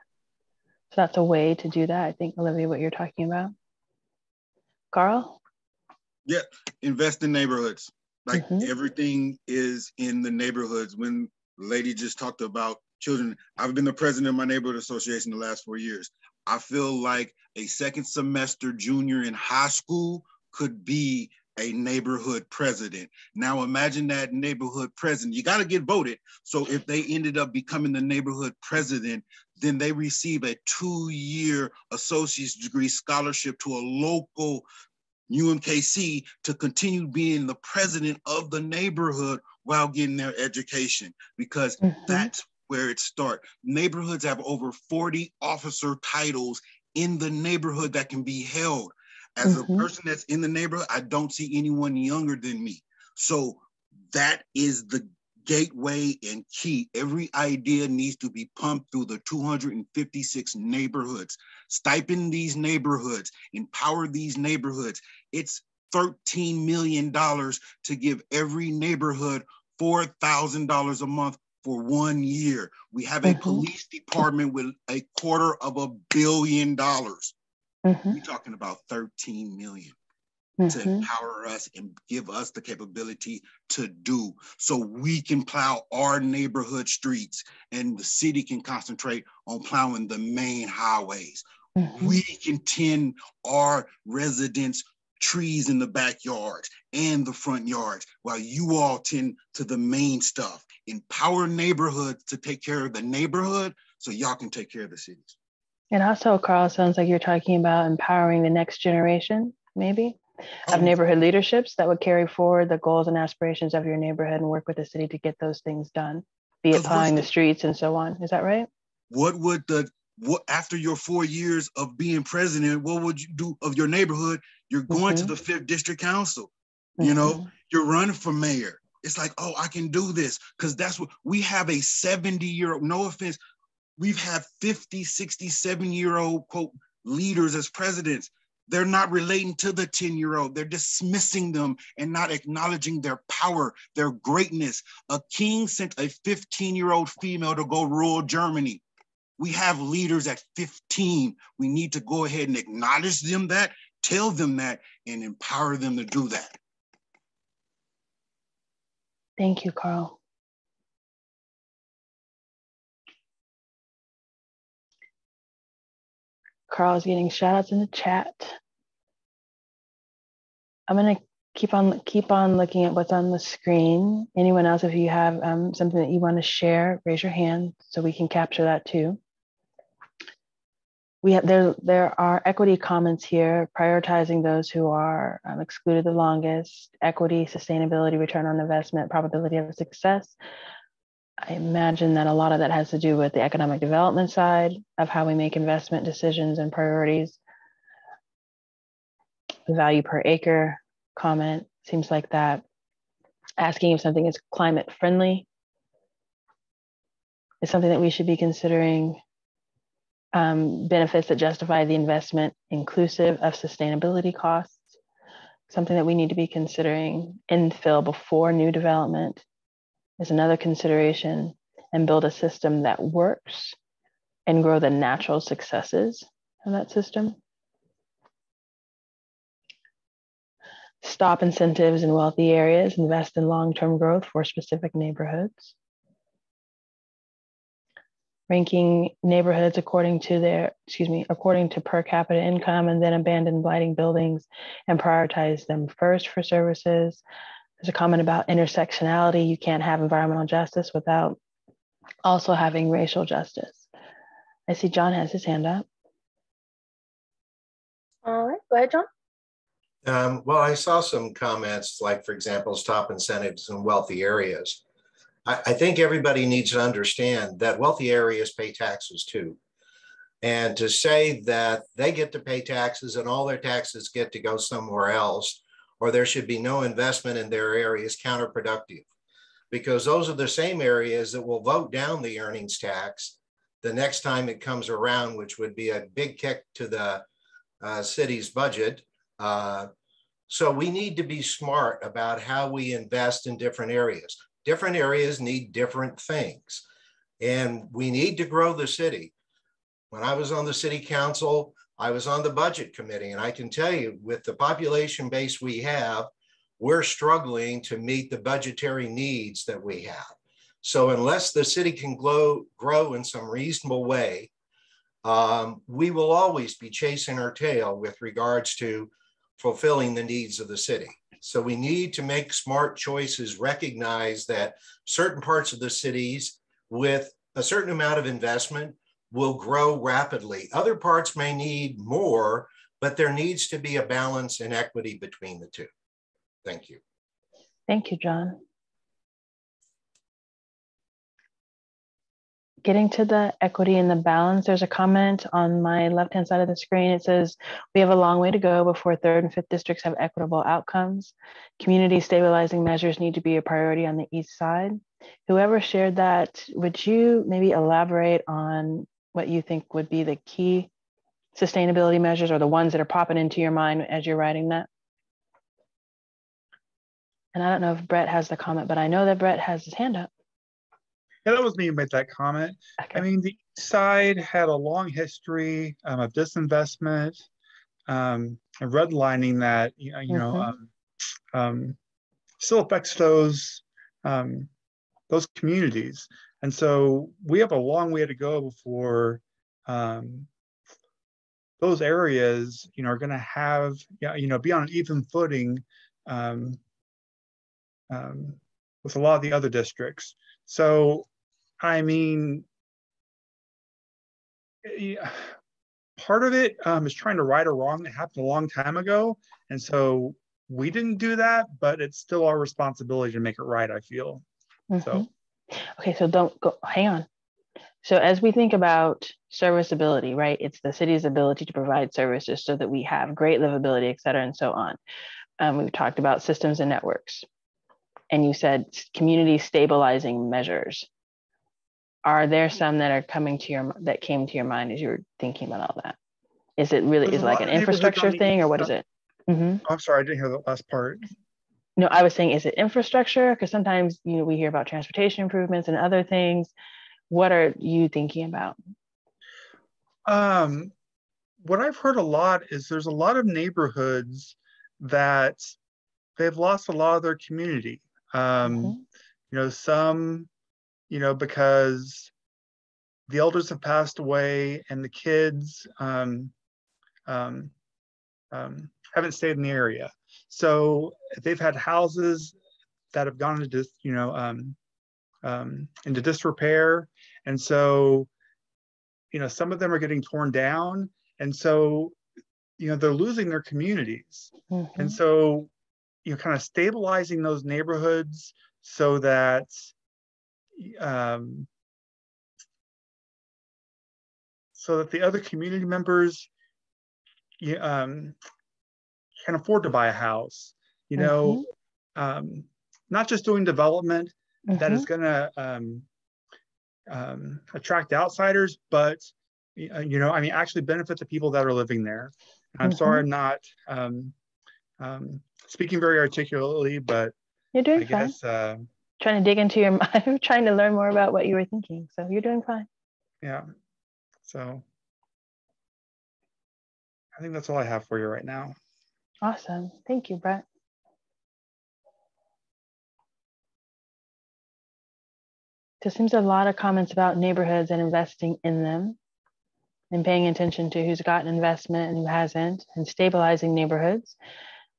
So that's a way to do that. I think, Olivia, what you're talking about. Carl? Yeah, invest in neighborhoods. Like everything is in the neighborhoods. When the lady just talked about children, I've been the president of my neighborhood association the last 4 years. I feel like a second semester junior in high school could be a neighborhood president. Now imagine that neighborhood president, you got to get voted. So if they ended up becoming the neighborhood president, then they receive a 2-year associate's degree scholarship to a local UMKC to continue being the president of the neighborhood while getting their education, because that's where it starts. Neighborhoods have over 40 officer titles in the neighborhood that can be held. As a person that's in the neighborhood, I don't see anyone younger than me. So that is the gateway and key. Every idea needs to be pumped through the 256 neighborhoods. Stipend these neighborhoods, empower these neighborhoods. It's $13 million to give every neighborhood $4,000 a month for 1 year. We have a police department with $250 million. We're talking about 13 million to empower us and give us the capability to do, so we can plow our neighborhood streets and the city can concentrate on plowing the main highways. We can tend our residents' trees in the backyards and the front yards while you all tend to the main stuff. Empower neighborhoods to take care of the neighborhood so y'all can take care of the cities. And also, Carl, sounds like you're talking about empowering the next generation, maybe, of neighborhood leaderships that would carry forward the goals and aspirations of your neighborhood and work with the city to get those things done, be it plowing the streets and so on. Is that right? What after your 4 years of being president, what would you do of your neighborhood? You're going to the 5th District Council, you know, you're running for mayor. It's like, oh, I can do this, because that's what we have. A 70-year-old, no offense, we've had 50, 60, 7-year-old quote leaders as presidents. They're not relating to the 10-year-old. They're dismissing them and not acknowledging their power, their greatness. A king sent a 15-year-old female to go rule Germany. We have leaders at 15. We need to go ahead and acknowledge them that, tell them that, and empower them to do that. Thank you, Carl. Carl's getting shout outs in the chat. I'm going to keep on looking at what's on the screen. Anyone else, if you have something that you want to share, raise your hand so we can capture that too. There are equity comments here, prioritizing those who are excluded the longest, equity, sustainability, return on investment, probability of success. I imagine that a lot of that has to do with the economic development side of how we make investment decisions and priorities. The value per acre comment seems like that. Asking if something is climate friendly is something that we should be considering. Benefits that justify the investment inclusive of sustainability costs, something that we need to be considering. Infill before new development is another consideration, and build a system that works and grow the natural successes of that system. Stop incentives in wealthy areas, invest in long-term growth for specific neighborhoods. Ranking neighborhoods according to per capita income, and then abandon blighting buildings and prioritize them first for services. There's a comment about intersectionality. You can't have environmental justice without also having racial justice. I see John has his hand up. All right, go ahead, John. Well, I saw some comments like, for example, stop incentives in wealthy areas. I think everybody needs to understand that wealthy areas pay taxes too. And to say that they get to pay taxes and all their taxes get to go somewhere else, or there should be no investment in their area, is counterproductive, because those are the same areas that will vote down the earnings tax the next time it comes around, which would be a big kick to the city's budget. So we need to be smart about how we invest in different areas. Different areas need different things, and we need to grow the city. When I was on the city council, I was on the budget committee, and I can tell you, with the population base we have, we're struggling to meet the budgetary needs that we have. So unless the city can grow in some reasonable way, we will always be chasing our tail with regards to fulfilling the needs of the city. So we need to make smart choices, recognize that certain parts of the cities with a certain amount of investment will grow rapidly. Other parts may need more, but there needs to be a balance and equity between the two. Thank you. Thank you, John. Getting to the equity and the balance, there's a comment on my left-hand side of the screen. It says, we have a long way to go before 3rd and 5th districts have equitable outcomes. Community stabilizing measures need to be a priority on the east side. Whoever shared that, would you maybe elaborate on what you think would be the key sustainability measures or the ones that are popping into your mind as you're writing that? And I don't know if Brett has the comment, but I know that Brett has his hand up. Yeah, that was me who made that comment. Okay. I mean, the East Side had a long history of disinvestment and redlining that, still affects those communities. And so we have a long way to go before those areas, are going to have, be on an even footing with a lot of the other districts. So, I mean, part of it is trying to right a wrong that happened a long time ago. And so we didn't do that, but it's still our responsibility to make it right, I feel. So. Okay, so don't go, hang on. So as we think about serviceability, right, it's the city's ability to provide services so that we have great livability, et cetera, and so on. We've talked about systems and networks. And you said community stabilizing measures. Are there some that are came to your mind as you were thinking about all that? Is it really, is it like an infrastructure thing, or what is it? I'm sorry, I didn't hear the last part. No, I was saying, is it infrastructure? Because sometimes, we hear about transportation improvements and other things. What are you thinking about? What I've heard a lot is there's a lot of neighborhoods that they've lost a lot of their community. Some, because the elders have passed away and the kids haven't stayed in the area. So they've had houses that have gone into, into disrepair. And so, some of them are getting torn down. And so, they're losing their communities. And so, kind of stabilizing those neighborhoods so that the other community members can afford to buy a house, not just doing development that is going to attract outsiders, but actually benefit the people that are living there. And I'm sorry I'm not speaking very articulately, but you're doing I guess trying to dig into your mind, trying to learn more about what you were thinking. So you're doing fine. Yeah. So I think that's all I have for you right now. Awesome. Thank you, Brett. There seems a lot of comments about neighborhoods and investing in them and paying attention to who's gotten investment and who hasn't, and stabilizing neighborhoods.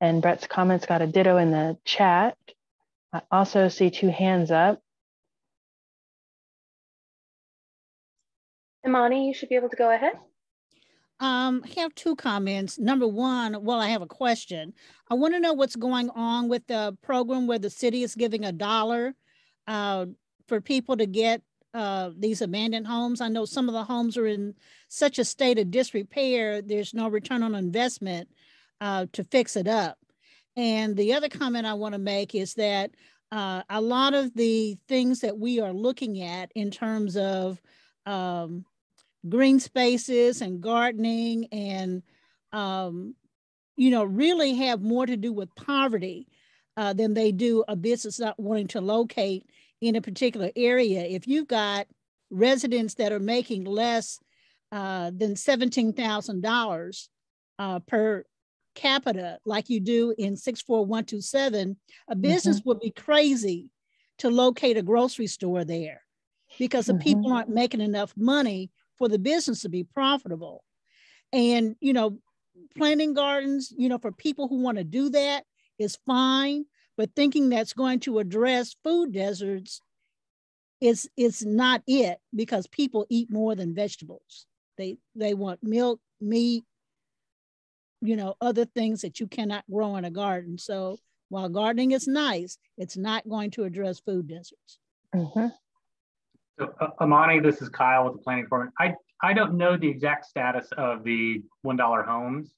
And Brett's comments got a ditto in the chat. I also see 2 hands up. Imani, you should be able to go ahead. I have 2 comments. Number one, well, I have a question. I want to know what's going on with the program where the city is giving $1 for people to get these abandoned homes. I know some of the homes are in such a state of disrepair, there's no return on investment to fix it up. And the other comment I want to make is that a lot of the things that we are looking at in terms of green spaces and gardening and, really have more to do with poverty than they do a business not wanting to locate in a particular area. If you've got residents that are making less than $17,000 per capita, like you do in 64127, a business would be crazy to locate a grocery store there because the people aren't making enough money for the business to be profitable. And, planting gardens, for people who want to do that is fine, but thinking that's going to address food deserts is not it, because people eat more than vegetables. They want milk, meat, other things that you cannot grow in a garden. So while gardening is nice, it's not going to address food deserts. So Amani, this is Kyle with the planning department. I don't know the exact status of the $1 homes.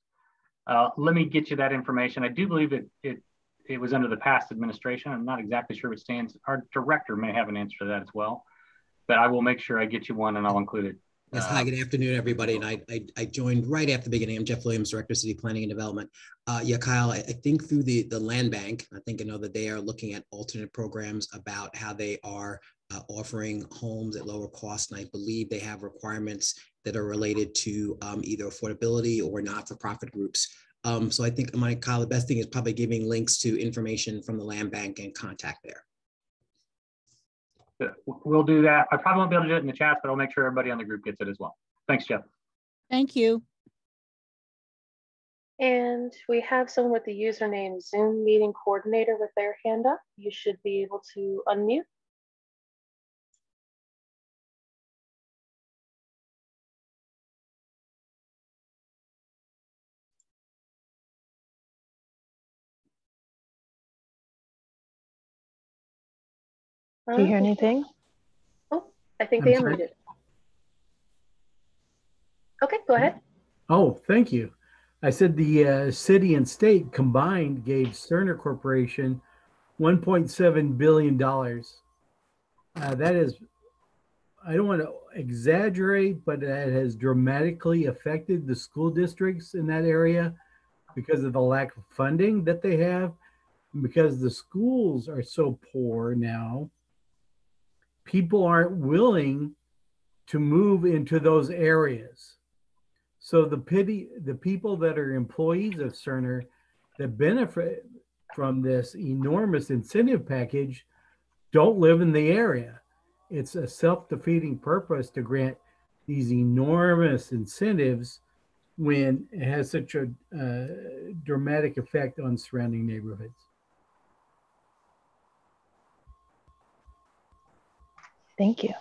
Let me get you that information. I do believe it it was under the past administration. I'm not exactly sure what stands. Our director may have an answer to that as well, but I will make sure I get you one and I'll include it. Yes, hi, good afternoon, everybody. And I joined right after the beginning. I'm Jeff Williams, Director of City Planning and Development. Yeah, Kyle, I think through the land bank, I know that they are looking at alternate programs about how they are offering homes at lower cost. And I believe they have requirements that are related to either affordability or not-for-profit groups. So I think, Kyle, the best thing is probably giving links to information from the land bank and contact there. We'll do that. I probably won't be able to do it in the chat, but I'll make sure everybody on the group gets it as well. Thanks, Jeff. Thank you. And we have someone with the username Zoom meeting coordinator with their hand up. You should be able to unmute. Do you hear anything? Oh, I think they unmuted. Okay, go ahead. Oh, thank you. I said the city and state combined gave Cerner Corporation $1.7 billion. That is, I don't want to exaggerate, but that has dramatically affected the school districts in that area because of the lack of funding that they have. And because the schools are so poor now, people aren't willing to move into those areas. So the people that are employees of Cerner that benefit from this enormous incentive package don't live in the area. It's a self-defeating purpose to grant these enormous incentives when it has such a dramatic effect on surrounding neighborhoods. Thank you.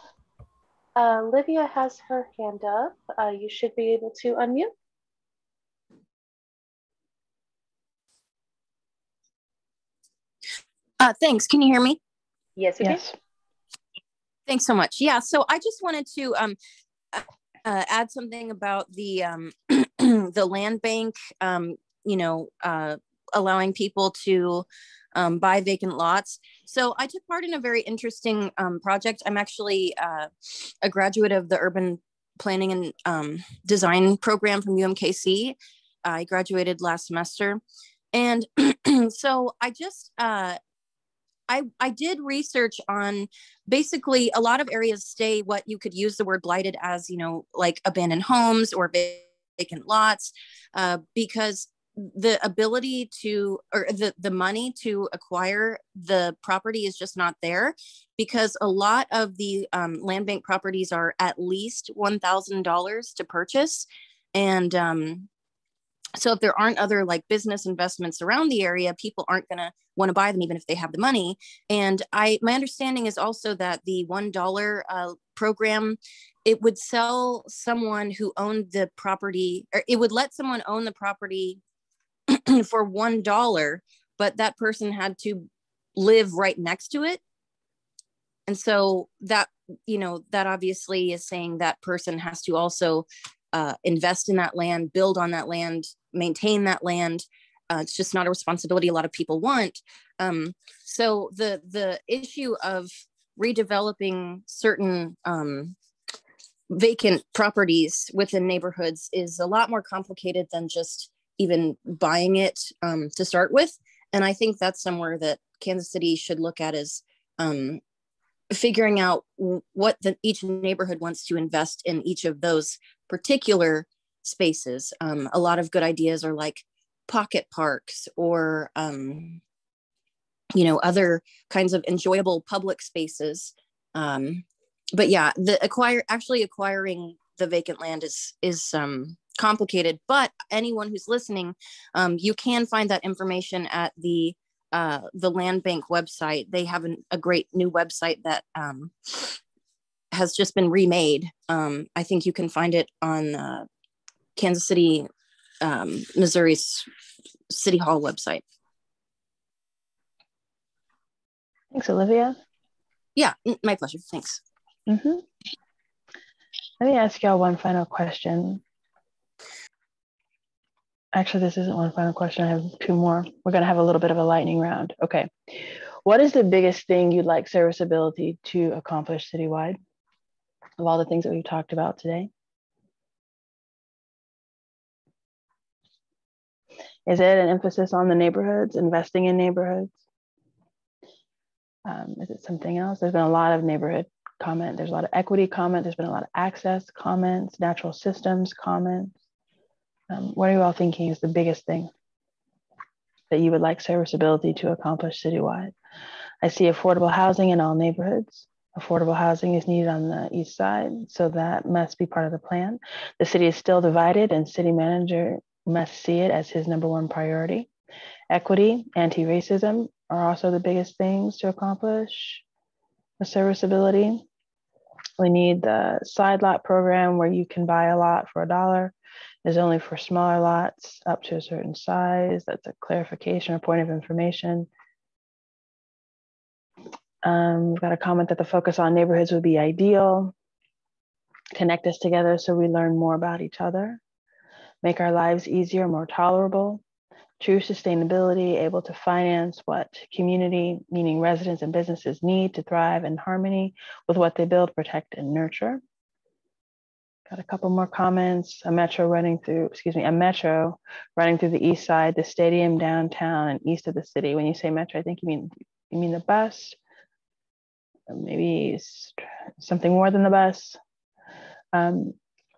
Livia has her hand up. You should be able to unmute. Thanks. Can you hear me? Yes, we can. Thanks so much. Yeah, so I just wanted to add something about the the land bank, allowing people to buy vacant lots. So I took part in a very interesting project. I'm actually a graduate of the Urban Planning and Design program from UMKC. I graduated last semester. And so I just, I did research on basically a lot of areas stay what you could use the word blighted as, like abandoned homes or vacant lots, because the ability to, or the money to acquire the property is just not there, because a lot of the land bank properties are at least $1,000 to purchase. And so if there aren't other like business investments around the area, people aren't going to want to buy them even if they have the money. And my understanding is also that the $1 program, it would sell someone who owned the property, or it would let someone own the property for $1, but that person had to live right next to it. And so that, that obviously is saying that person has to also invest in that land, build on that land, maintain that land. It's just not a responsibility a lot of people want. So the issue of redeveloping certain vacant properties within neighborhoods is a lot more complicated than just even buying it to start with. And I think that's somewhere that Kansas City should look at as figuring out what each neighborhood wants to invest in each of those particular spaces. A lot of good ideas are like pocket parks or, other kinds of enjoyable public spaces. But yeah, acquiring the vacant land is complicated, but anyone who's listening, you can find that information at the land bank website. They have a great new website that has just been remade. I think you can find it on Kansas City, Missouri's City Hall website. Thanks, Olivia. Yeah, my pleasure. Thanks. Mm-hmm. Let me ask y'all one final question. Actually, this isn't one final question. I have two more. We're going to have a little bit of a lightning round. Okay. What is the biggest thing you'd like Serviceability to accomplish citywide of all the things that we've talked about today? Is it an emphasis on the neighborhoods, investing in neighborhoods? Is it something else? There's been a lot of neighborhood comment. There's a lot of equity comment. There's been a lot of access comments, natural systems comments. What are you all thinking is the biggest thing that you would like Serviceability to accomplish citywide? I see affordable housing in all neighborhoods. Affordable housing is needed on the east side, so that must be part of the plan. The city is still divided, and city manager must see it as his #1 priority. Equity, anti-racism are also the biggest things to accomplish with Serviceability. We need the side lot program where you can buy a lot for $1. Is only for smaller lots up to a certain size. That's a clarification or point of information. We've got a comment that the focus on neighborhoods would be ideal. Connect us together so we learn more about each other. Make our lives easier, more tolerable. True sustainability, able to finance what community, meaning residents and businesses, need to thrive in harmony with what they build, protect, and nurture. Got a couple more comments. A metro running through the east side, the stadium downtown and east of the city. When you say metro, I think you mean the bus, or maybe something more than the bus.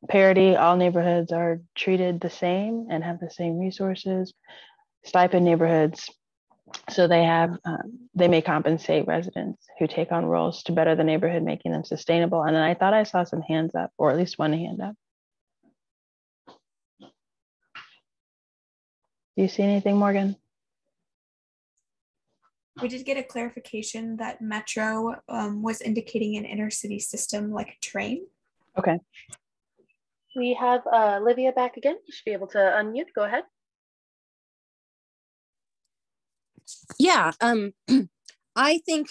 Parity, all neighborhoods are treated the same and have the same resources. Stipend neighborhoods, so they may compensate residents who take on roles to better the neighborhood, making them sustainable. And then I thought I saw some hands up, or at least one hand up. Do you see anything, Morgan? We did get a clarification that metro was indicating an intercity system like a train. Okay. We have Olivia back again. You should be able to unmute. Go ahead. Yeah, I think,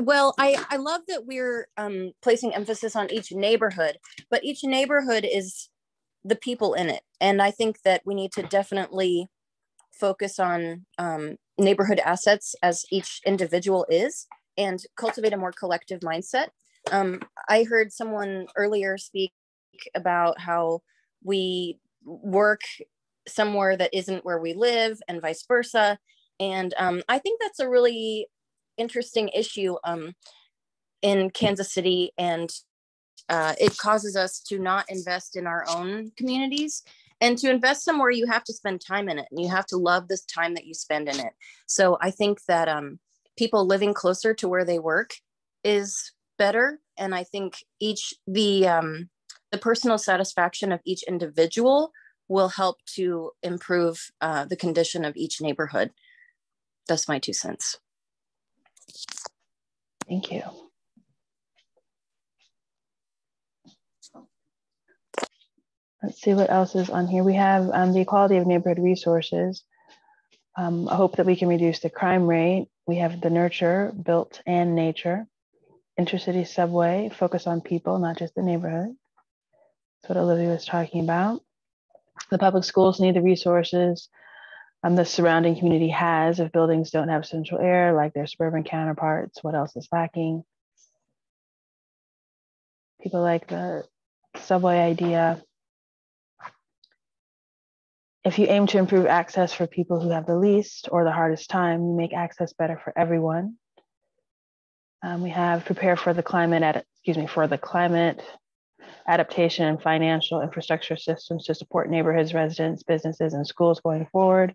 well, I love that we're placing emphasis on each neighborhood, but each neighborhood is the people in it. And I think that we need to definitely focus on neighborhood assets as each individual is and cultivate a more collective mindset. I heard someone earlier speak about how we work somewhere that isn't where we live and vice versa. And I think that's a really interesting issue in Kansas City, and it causes us to not invest in our own communities. And to invest somewhere, you have to spend time in it, and you have to love this time that you spend in it. So I think that people living closer to where they work is better, and I think the personal satisfaction of each individual will help to improve the condition of each neighborhood. That's my 2 cents. Thank you. Let's see what else is on here. We have the equality of neighborhood resources. I hope that we can reduce the crime rate. We have the nurture, built and nature. Intercity subway, focus on people, not just the neighborhood. That's what Olivia was talking about. The public schools need the resources the surrounding community has. If buildings don't have central air like their suburban counterparts, what else is lacking? People like the subway idea. If you aim to improve access for people who have the least or the hardest time, you make access better for everyone. We have prepare for the climate adaptation and financial infrastructure systems to support neighborhoods, residents, businesses, and schools going forward.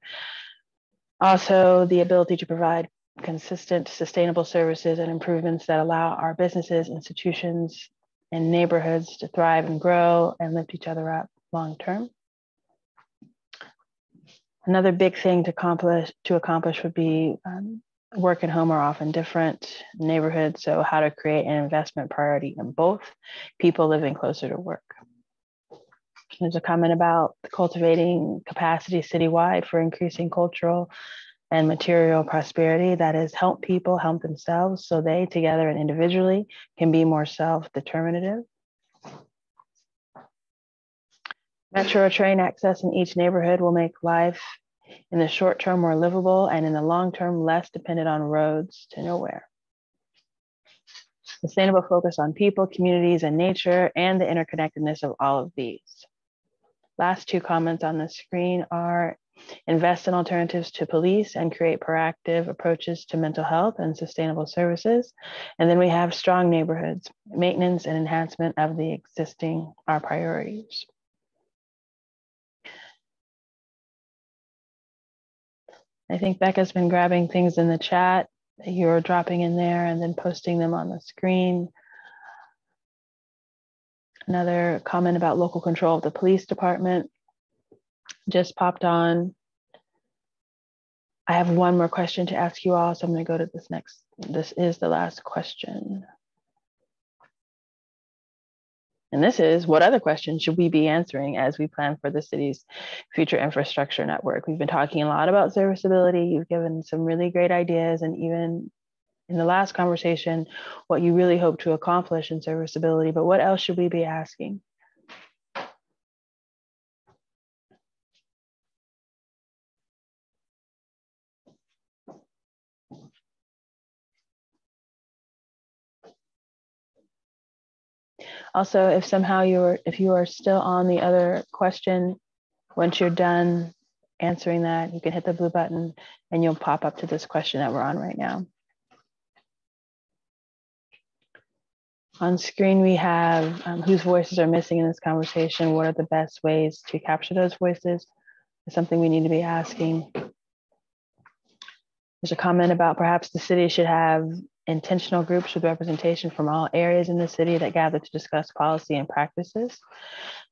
Also, the ability to provide consistent, sustainable services and improvements that allow our businesses, institutions, and neighborhoods to thrive and grow and lift each other up long term. Another big thing to accomplish would be work and home are often different neighborhoods, so how to create an investment priority in both, people living closer to work. There's a comment about cultivating capacity citywide for increasing cultural and material prosperity. That is, help people help themselves so they together and individually can be more self-determinative. Metro train access in each neighborhood will make life in the short term more livable and in the long term less dependent on roads to nowhere. Sustainable focus on people, communities, and nature, and the interconnectedness of all of these. Last two comments on the screen are invest in alternatives to police and create proactive approaches to mental health and sustainable services. And then we have strong neighborhoods. Maintenance and enhancement of the existing are priorities. I think Becca's been grabbing things in the chat that you're dropping in there and then posting them on the screen. Another comment about local control of the police department just popped on. I have one more question to ask you all, so I'm going to go to this next. This is the last question. And this is, what other questions should we be answering as we plan for the city's future infrastructure network? We've been talking a lot about serviceability. You've given some really great ideas, and even in the last conversation, what you really hope to accomplish in serviceability, but what else should we be asking? Also, if somehow if you are still on the other question, once you're done answering that, you can hit the blue button and you'll pop up to this question that we're on right now. On screen, we have whose voices are missing in this conversation. What are the best ways to capture those voices? It's something we need to be asking. There's a comment about perhaps the city should have intentional groups with representation from all areas in the city that gather to discuss policy and practices.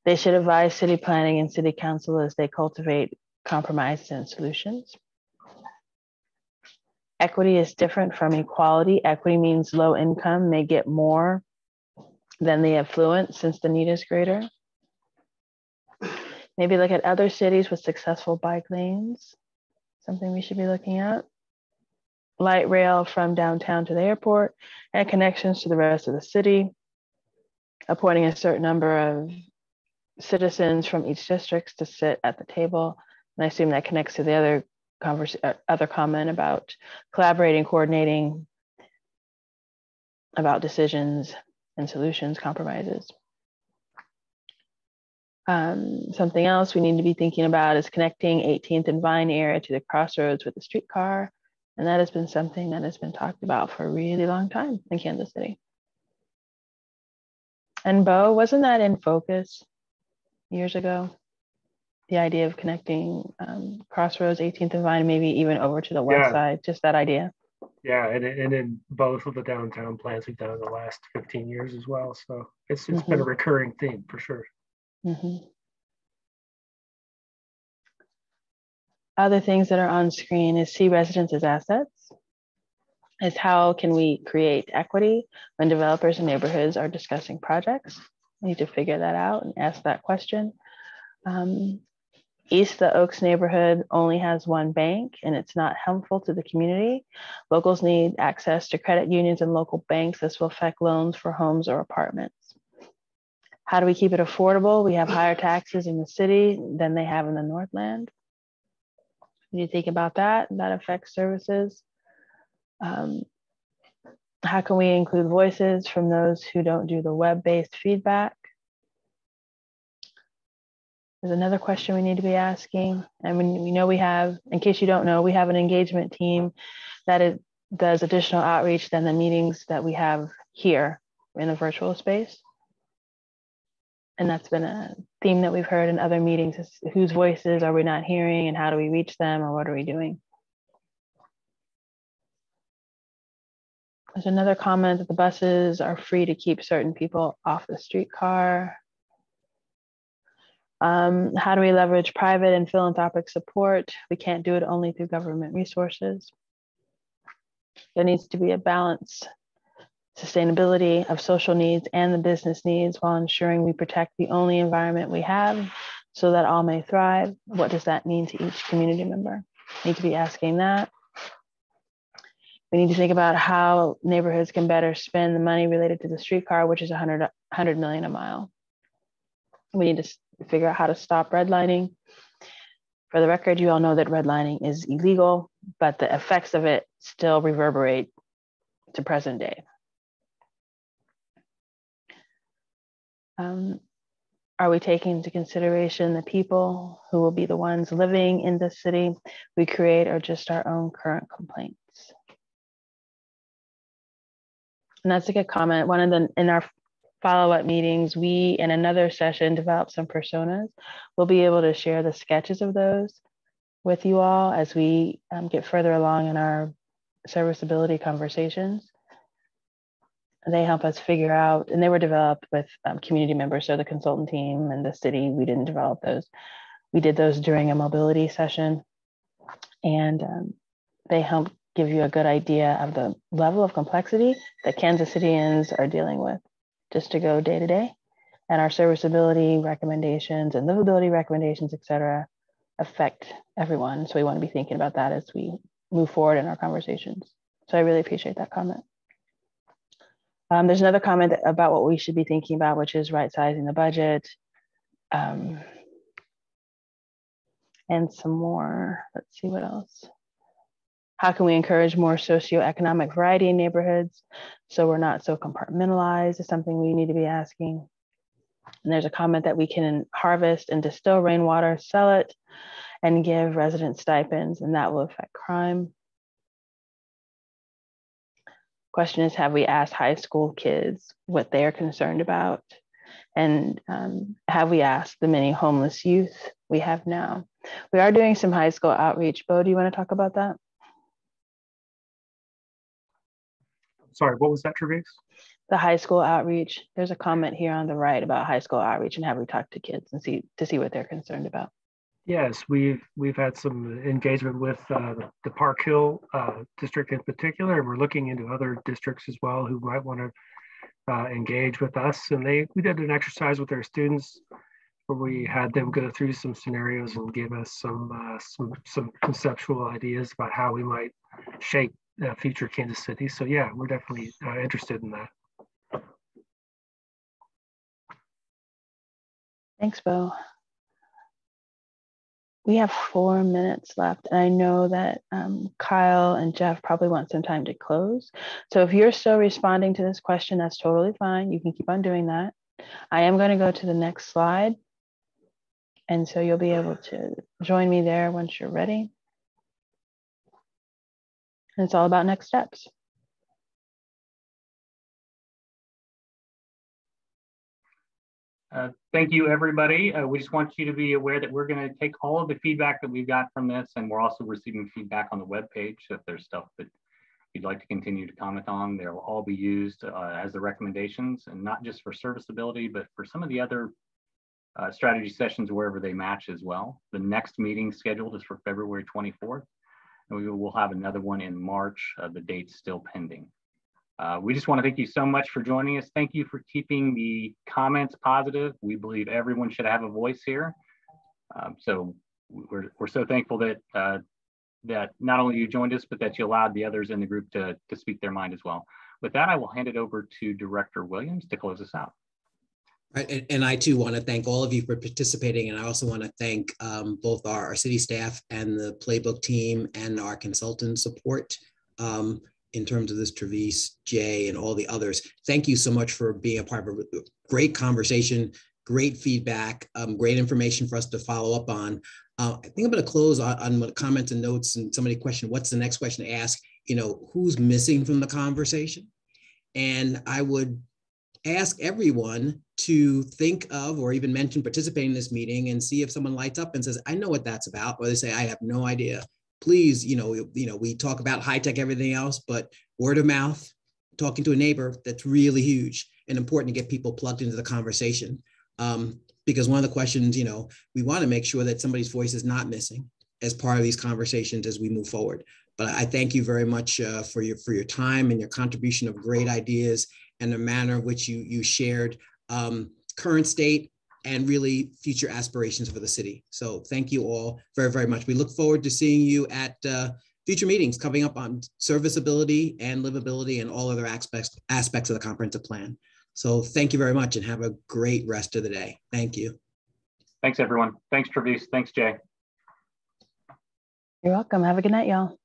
They should advise city planning and city council as they cultivate compromises and solutions. Equity is different from equality. Equity means low income may get more than the affluent since the need is greater. Maybe look at other cities with successful bike lanes, something we should be looking at. Light rail from downtown to the airport and connections to the rest of the city, appointing a certain number of citizens from each district to sit at the table. And I assume that connects to the other comment about collaborating, coordinating about decisions and solutions, compromises. Something else we need to be thinking about is connecting 18th and Vine area to the crossroads with the streetcar. And that has been something that has been talked about for a really long time in Kansas City. And Bo, wasn't that in focus years ago? The idea of connecting Crossroads, 18th and Vine, maybe even over to the west side, just that idea. Yeah, and in both of the downtown plans we've done in the last 15 years as well. So it's been a recurring theme for sure. Other things that are on screen is see residents as assets. Is how can we create equity when developers and neighborhoods are discussing projects? We need to figure that out and ask that question. East the Oaks neighborhood only has one bank and it's not helpful to the community. Locals need access to credit unions and local banks. This will affect loans for homes or apartments. How do we keep it affordable? We have higher taxes in the city than they have in the Northland. You think about that, that affects services. How can we include voices from those who don't do the web-based feedback? There's another question we need to be asking. And we know we have, in case you don't know, we have an engagement team that does additional outreach than the meetings that we have here in a virtual space. And that's been a theme that we've heard in other meetings, is whose voices are we not hearing and how do we reach them or what are we doing? There's another comment that the buses are free to keep certain people off the streetcar. How do we leverage private and philanthropic support? We can't do it only through government resources. There needs to be a balance, sustainability of social needs and the business needs while ensuring we protect the only environment we have so that all may thrive. What does that mean to each community member? We need to be asking that. We need to think about how neighborhoods can better spend the money related to the streetcar, which is $100 million a mile. We need to figure out how to stop redlining. For the record, you all know that redlining is illegal, but the effects of it still reverberate to present day. Are we taking into consideration the people who will be the ones living in this city we create, or just our own current complaints? And that's a good comment. In our follow-up meetings, we in another session developed some personas. We'll be able to share the sketches of those with you all as we get further along in our serviceability conversations. They help us figure out, and they were developed with community members, so the consultant team and the city. We didn't develop those. We did those during a mobility session, and they help give you a good idea of the level of complexity that Kansas Cityans are dealing with just to go day to day. And our serviceability recommendations and livability recommendations, et cetera, affect everyone. So we want to be thinking about that as we move forward in our conversations. So I really appreciate that comment. There's another comment about what we should be thinking about, which is right sizing the budget. And some more, let's see what else. How can we encourage more socioeconomic variety in neighborhoods so we're not so compartmentalized is something we need to be asking. And there's a comment that we can harvest and distill rainwater, sell it, and give residents stipends, and that will affect crime. Question is, have we asked high school kids what they are concerned about? And have we asked the many homeless youth we have now? We are doing some high school outreach. Bo, do you want to talk about that? Sorry, what was that, Travis? The high school outreach. There's a comment here on the right about high school outreach and have we talked to kids and see what they're concerned about. Yes, we've had some engagement with the Park Hill district in particular, and we're looking into other districts as well who might want to engage with us. And we did an exercise with our students where we had them go through some scenarios and give us some conceptual ideas about how we might shape future Kansas City. So yeah, we're definitely interested in that. Thanks, Bo. We have 4 minutes left, and I know that Kyle and Jeff probably want some time to close. So if you're still responding to this question, that's totally fine. You can keep on doing that. I am going to go to the next slide, and so you'll be able to join me there once you're ready. And it's all about next steps. Thank you, everybody. We just want you to be aware that we're going to take all of the feedback that we've got from this, and we're also receiving feedback on the webpage. So if there's stuff that you'd like to continue to comment on, they'll all be used as the recommendations, and not just for serviceability, but for some of the other strategy sessions wherever they match as well. The next meeting scheduled is for February 24th, and we will have another one in March. The date's still pending. We just want to thank you so much for joining us. Thank you for keeping the comments positive. We believe everyone should have a voice here. So we're so thankful that that not only you joined us, but that you allowed the others in the group to speak their mind as well. With that, I will hand it over to Director Williams to close us out. Right, and I too want to thank all of you for participating, and I also want to thank both our city staff and the Playbook team and our consultant support. In terms of this, Travis, Jay, and all the others. Thank you so much for being a part of a great conversation, great feedback, great information for us to follow up on. I think I'm going to close on comments and notes, and somebody questioned, what's the next question to ask? You know, who's missing from the conversation? And I would ask everyone to think of or even mention participating in this meeting and see if someone lights up and says, I know what that's about, or they say, I have no idea. Please, we talk about high tech, everything else, but word of mouth, talking to a neighbor, that's really huge and important to get people plugged into the conversation. Because one of the questions, we want to make sure that somebody's voice is not missing as part of these conversations as we move forward. But I thank you very much for your time and your contribution of great ideas and the manner in which you shared current state and really future aspirations for the city. So thank you all very, very much. We look forward to seeing you at future meetings coming up on serviceability and livability and all other aspects of the comprehensive plan. So thank you very much and have a great rest of the day. Thank you. Thanks, everyone. Thanks, Travis. Thanks, Jay. You're welcome. Have a good night, y'all.